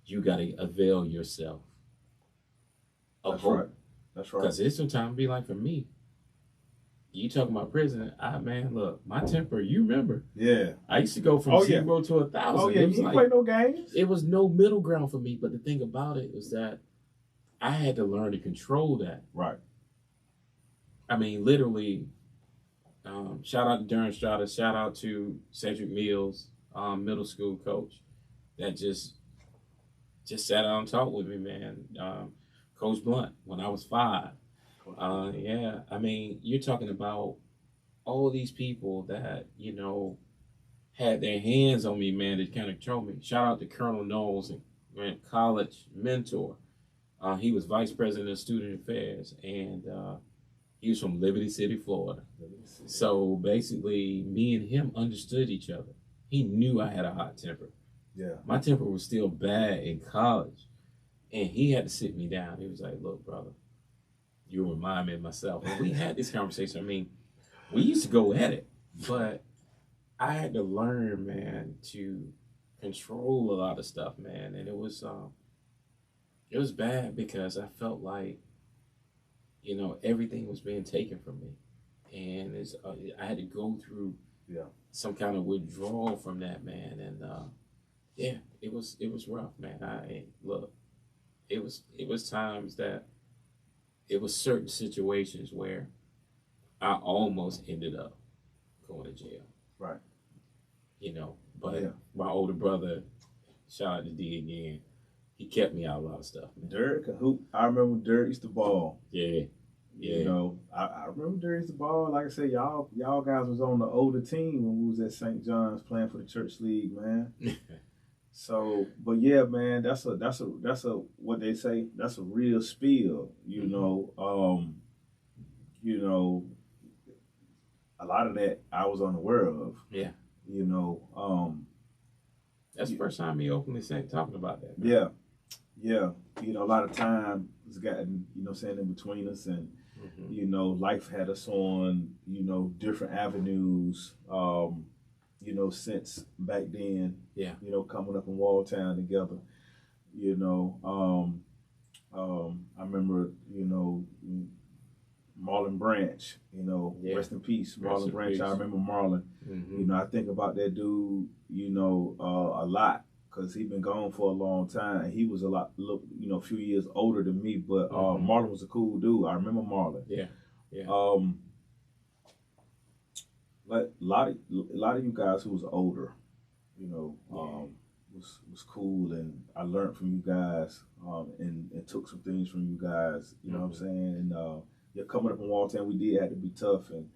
you got to avail yourself of That's hope. right. That's right. Because it's sometimes be like for me, you talking about prison, man, look, my temper, you remember. Yeah. I used to go from 0 to 1,000. Oh yeah, It was you like, play no games. it was no middle ground for me. But the thing about it was that I had to learn to control that. Right. I mean, literally, shout out to Durham Strata, shout out to Cedric Mills, middle school coach, that just sat down and talked with me, man. Coach Blunt, when I was 5. Yeah, I mean, you're talking about all these people that, had their hands on me, man, that kind of control me. Shout out to Colonel Knowles, and college mentor. He was vice president of student affairs, and he was from Liberty City, Florida. So basically, me and him understood each other. He knew I had a hot temper. Yeah. My temper was still bad in college, and he had to sit me down. He was like, "Look, brother, you remind me of myself." And we had this conversation. I mean, we used to go at it, but I had to learn, man, to control a lot of stuff, man. And it was bad because I felt like, everything was being taken from me, and I had to go through some kind of withdrawal from that, man. And yeah, it was rough, man. It was times that it was certain situations where I almost ended up going to jail. Right. But my older brother, shout out to D again, he kept me out of a lot of stuff, man. Dirk, I remember Dirk used to ball. Yeah. I remember Dirk used to ball. Like I said, y'all guys was on the older team when we was at St. John's playing for the church league, man. So, but yeah, man, that's a what they say, that's a real spill, a lot of that I was unaware of. Yeah. That's the first time he openly talking about that, man. Yeah. A lot of time has gotten, in between us, and life had us on, different avenues, since back then. Yeah. Coming up in Walltown together. I remember, Marlon Branch, rest in peace, Marlon Branch. I remember Marlon. Mm-hmm. I think about that dude, a lot, because he'd been gone for a long time. He was a few years older than me, but Marlon was a cool dude. I remember Marlon. Yeah. But a lot of you guys who was older, was cool, and I learned from you guys, and took some things from you guys. You know what I'm saying? And coming up in Walltown, we did have to be tough, and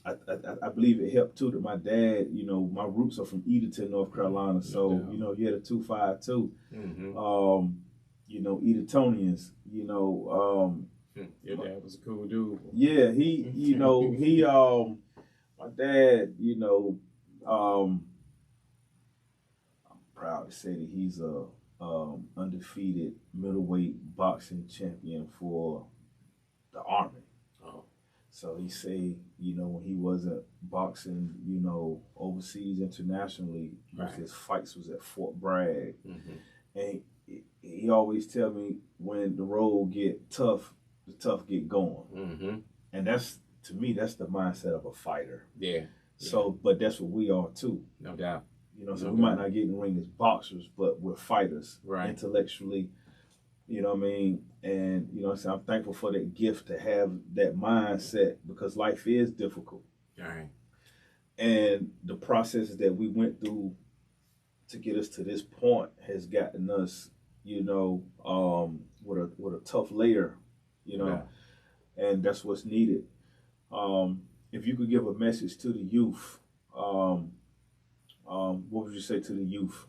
I believe it helped too that my dad, my roots are from Edenton, North Carolina, so you had a 252, Edentonians, your dad was a cool dude. Yeah, he, my dad, I'm proud to say that he's a undefeated middleweight boxing champion for the Army. Oh. So he say, when he wasn't boxing, overseas internationally, his fights was at Fort Bragg. And he always tell me, when the road get tough, the tough get going. And that's, to me, that's the mindset of a fighter. Yeah. So, but that's what we are too. No doubt. So we might not get in the ring as boxers, but we're fighters, right? Intellectually, you know what I mean? And, so I'm thankful for that gift to have that mindset, because life is difficult. All right. And the processes that we went through to get us to this point has gotten us, with a tough layer, Yeah. And that's what's needed. If you could give a message to the youth, what would you say to the youth?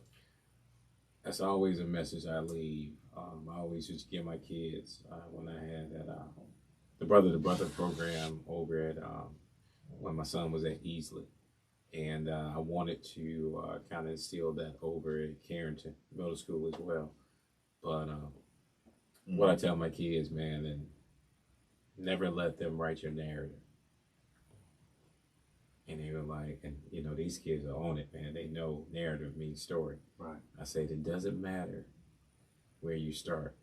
That's always a message I leave. I always used to give my kids when I had that the brother program over at when my son was at Easley. And I wanted to kind of instill that over at Carrington Middle School as well. But what I tell my kids, man, and never let them write your narrative. And they were like, and you know, these kids are on it, man. They know narrative means story. Right. I said it doesn't matter where you start.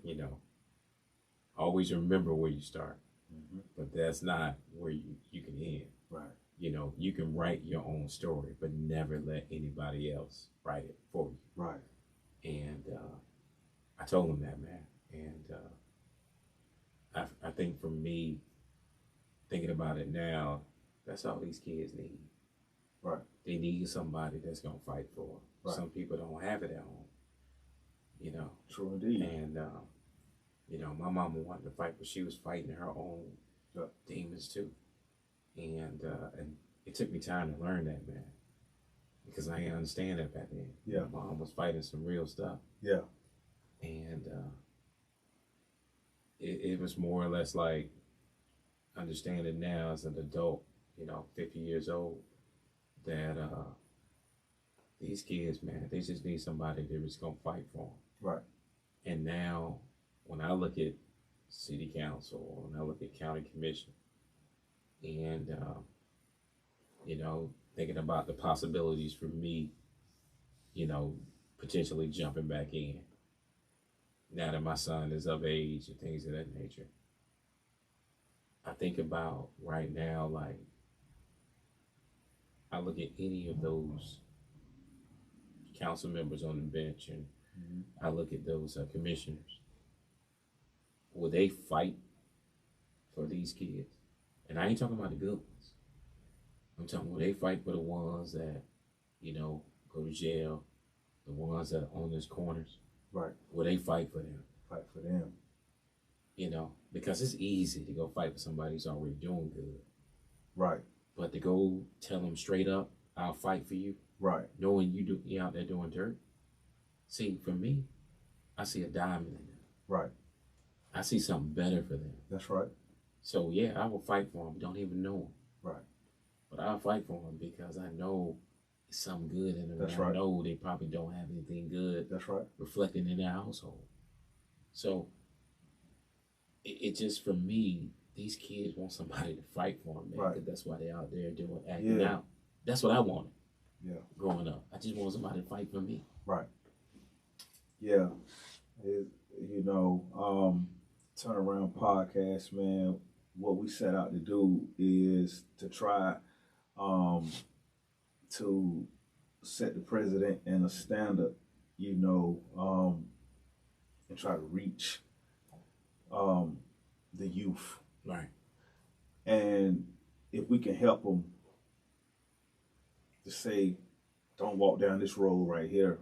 You know, always remember where you start, but that's not where you can end. Right. You know, you can write your own story, but never let anybody else write it for you. Right. And I told them that, man. And I think for me, thinking about it now, that's all these kids need. Right. They need somebody that's gonna fight for them. Right. Some people don't have it at home. You know. True indeed. And you know, my mama wanted to fight, but she was fighting her own demons too. And it took me time to learn that, man, because I didn't understand that back then. Yeah. My mom was fighting some real stuff. Yeah. And it was more or less like understanding now as an adult, you know, 50 years old, that these kids, man, they just need somebody that was gonna fight for them. Right. And now, when I look at city council, when I look at county commission, and you know, thinking about the possibilities for me, you know, potentially jumping back in, now that my son is of age and things of that nature, I think about right now, like, I look at any of those council members on the bench, and I look at those commissioners. Will they fight for these kids? And I ain't talking about the good ones. I'm talking, will they fight for the ones that, you know, go to jail, the ones that are on those corners? Right. Will they fight for them? Fight for them. You know, because it's easy to go fight for somebody who's already doing good. Right. But to go tell them straight up, I'll fight for you. Right. Knowing you out there doing dirt. See, for me, I see a diamond in them. Right. I see something better for them. That's right. So yeah, I will fight for them. Don't even know them. Right. But I'll fight for them because I know it's something good in them. That's and right. I know they probably don't have anything good. That's right. Reflecting in their household. So it just, for me, these kids want somebody to fight for them, man. Right. Because that's why they're out there acting out. That's what I wanted. Yeah. Growing up, I just want somebody to fight for me. Right. Yeah. You know, Turnaround Podcast, man, what we set out to do is to try to set the president and a standard, you know, and try to reach the youth. Right. And if we can help them to say, don't walk down this road right here,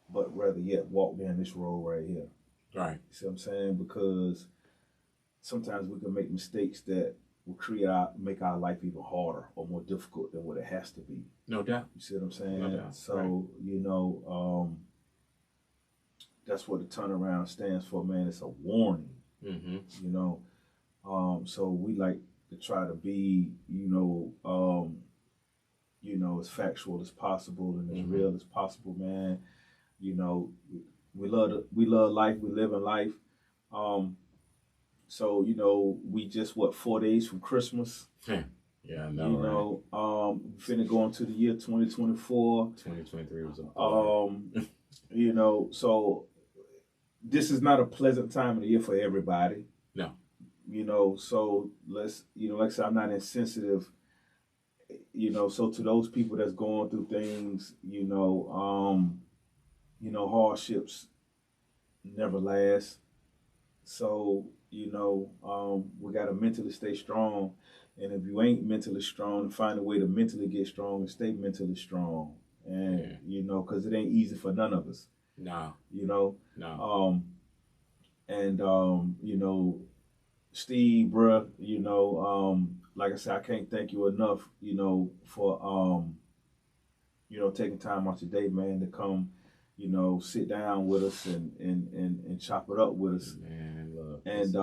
but rather yet walk down this road right here. Right. You see what I'm saying? Because sometimes we can make mistakes that will make our life even harder or more difficult than what it has to be. No doubt. You see what I'm saying? No doubt. So, right. You know, that's what the turnaround stands for, man. It's a warning. Mm-hmm. You know, so we like to try to be, you know, as factual as possible and as real as possible, man. You know, we love life. We live in life. So, you know, we just 4 days from Christmas. Yeah, I know. You know, finna go into the year 2024. 2023 was a you know, so this is not a pleasant time of the year for everybody. No. You know, so let's, you know, like I said, I'm not insensitive. You know, so to those people that's going through things, you know, hardships never last. So, you know, we got to mentally stay strong. And if you ain't mentally strong, find a way to mentally get strong and stay mentally strong. And, you know, because it ain't easy for none of us. No. You know? No. You know, Steve, bruh, you know, like I said, I can't thank you enough, you know, for, you know, taking time out your day, man, to come, you know, sit down with us and chop it up with us. Man, look. And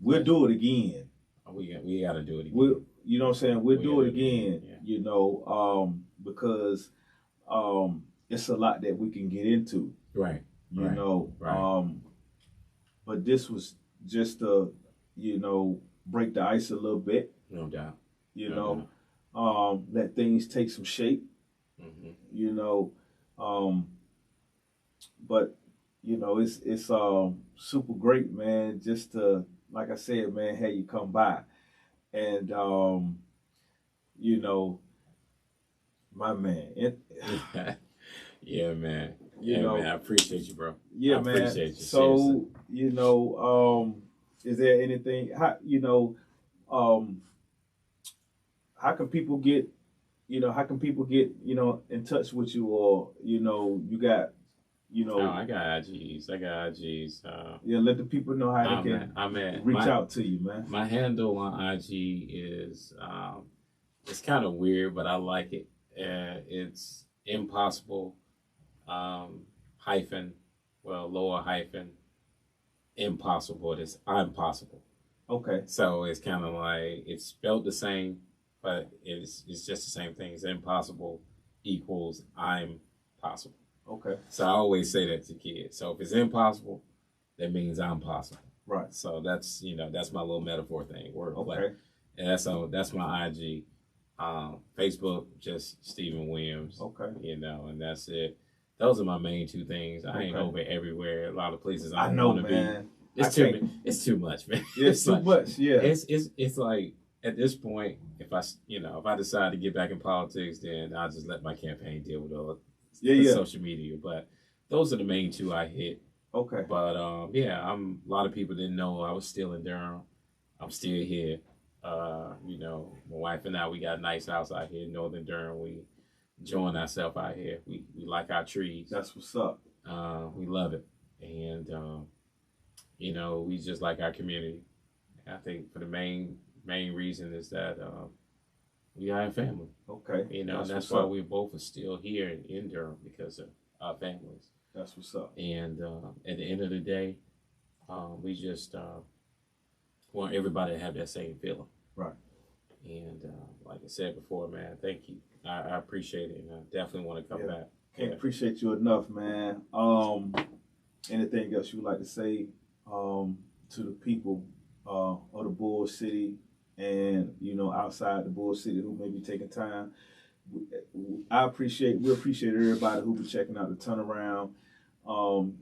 we'll do it again. We got to do it again. you know what I'm saying, we'll do it again. again, you know, because it's a lot that we can get into. Right. You know. Right. But this was just to, you know, break the ice a little bit. No doubt. You know, let things take some shape. Mm-hmm. You know, but you know, it's super great, man. Just to, like I said, man, have you come by, and you know, my man. Yeah, man. You know, man. I appreciate you, bro. Yeah, I man. Appreciate you. So, seriously. You know, is there anything? You know, how can people get? You know, how can people get? You know, in touch with you, or you know, you got. You know, I got IGs. Yeah, let the people know how they can reach out to you, man. My handle on IG is it's kind of weird, but I like it. It's impossible hyphen, lower hyphen, impossible. It's I'm possible. Okay. So it's kind of like it's spelled the same, but it's just the same thing. It's impossible equals I'm possible. Okay. So I always say that to kids. So if it's impossible, that means I'm possible. Right. So that's that's my little metaphor thing. Wordplay. Okay. And that's my IG. Facebook, just Stephen Williams. Okay. You know, and that's it. Those are my main two things. I ain't over everywhere. A lot of places I know, want to be. It's too much, man. Yeah, it's too much. Yeah. It's like at this point, if I decide to get back in politics, then I'll just let my campaign deal with all social media. But those are the main two I hit. Okay. But a lot of people didn't know I was still in Durham. I'm still here. You know, my wife and I, we got a nice house out here in Northern Durham. We enjoying ourselves out here. We like our trees. That's what's up. We love it. And you know, we just like our community. I think for the main reason is that we are a family. Okay. You know, that's why we both are still here in Durham, because of our families. That's what's up. And at the end of the day, we just want everybody to have that same feeling. Right. And like I said before, man, thank you. I appreciate it, and I definitely want to come back. Can't appreciate you enough, man. Anything else you would like to say to the people of the Bull City, and you know, outside the Bull City, who may be taking time? We appreciate everybody who be checking out the turnaround.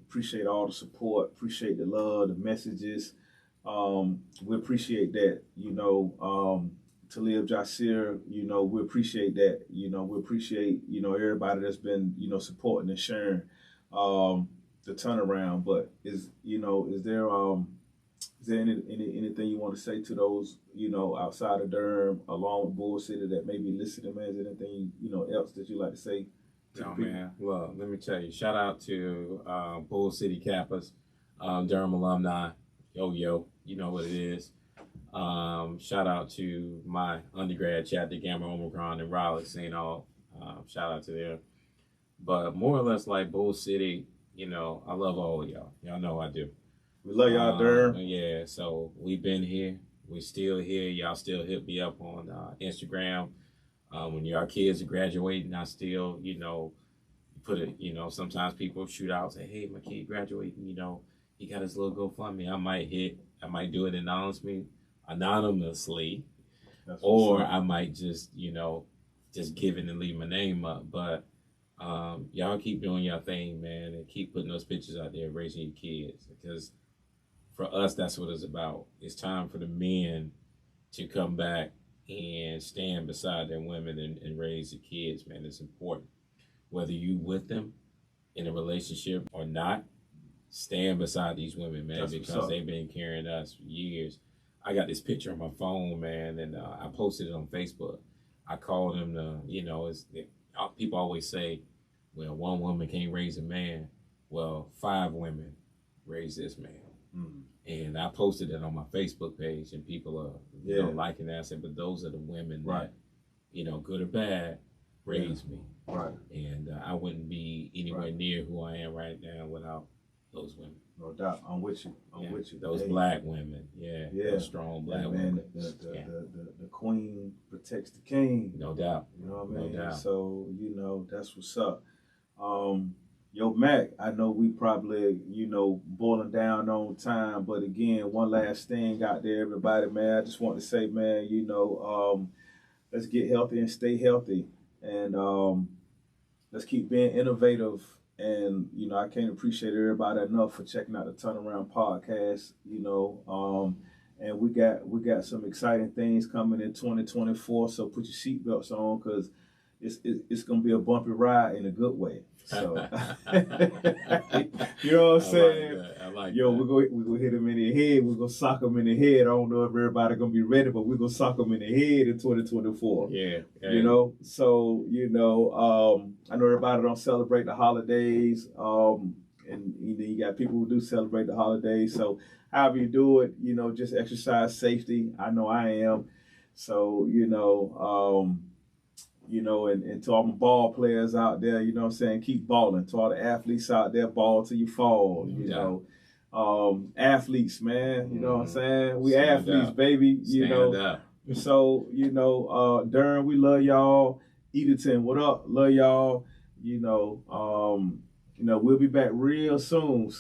Appreciate all the support. Appreciate the love, the messages. We appreciate that. You know, Talib Jasir, you know, we appreciate that. You know, we appreciate, you know, everybody that's been, you know, supporting and sharing the turnaround. But is there anything you want to say to those, you know, outside of Durham, along with Bull City, that may be listening, man? Is there anything, you know, else that you like to say? Man. Well, let me tell you, shout out to Bull City Kappas, Durham alumni. Yo, you know what it is. Shout out to my undergrad chapter, Gamma Omicron in Raleigh, St. All. Shout out to them. But more or less like Bull City, you know, I love all of y'all. Y'all know I do. We love y'all, Durham. Yeah, so we've been here. We're still here. Y'all still hit me up on Instagram. When your kids are graduating, I still, you know, put it, you know, sometimes people shoot out, say, hey, my kid graduating, you know, he got his little GoFundMe. I might do it anonymously, or I might just, you know, just give it and leave my name up. But y'all keep doing your thing, man, and keep putting those pictures out there, raising your kids, because for us, that's what it's about. It's time for the men to come back and stand beside their women and raise the kids, man. It's important. Whether you with them in a relationship or not, stand beside these women, man, because they've been carrying us for years. I got this picture on my phone, man, and I posted it on Facebook. I called them you know, people always say, well, one woman can't raise a man. Well, 5 women raised this man. Mm-hmm. And I posted it on my Facebook page, and people are you know, liking that. I said, but those are the women that, you know, good or bad, raised me. Right. And I wouldn't be anywhere near who I am right now without those women. No doubt. I'm with you. I'm with you. Those black women. Yeah. Those strong black women. The queen protects the king. No doubt. You know what I mean? No doubt. So, that's what's up. Yo, Mac, I know we probably, boiling down on time, but again, one last thing out there, everybody, man. I just want to say, man, let's get healthy and stay healthy. And let's keep being innovative. And, I can't appreciate everybody enough for checking out the Turnaround Podcast, and we got some exciting things coming in 2024. So put your seatbelts on, because it's gonna be a bumpy ride in a good way. So you know what I'm saying? I like Yo, that. we're gonna hit them in the head. We're gonna sock them in the head. I don't know if everybody gonna be ready, but we're gonna sock them in the head in 2024. Yeah. So I know everybody don't celebrate the holidays. And you got people who do celebrate the holidays. So however you do it, just exercise safety. I know I am. So and to all my ball players out there, keep balling. To all the athletes out there, ball till you fall. Athletes, man, you know what I'm saying? We athletes, baby. So Durham, we love y'all. Edenton, what up? Love y'all. We'll be back real soon.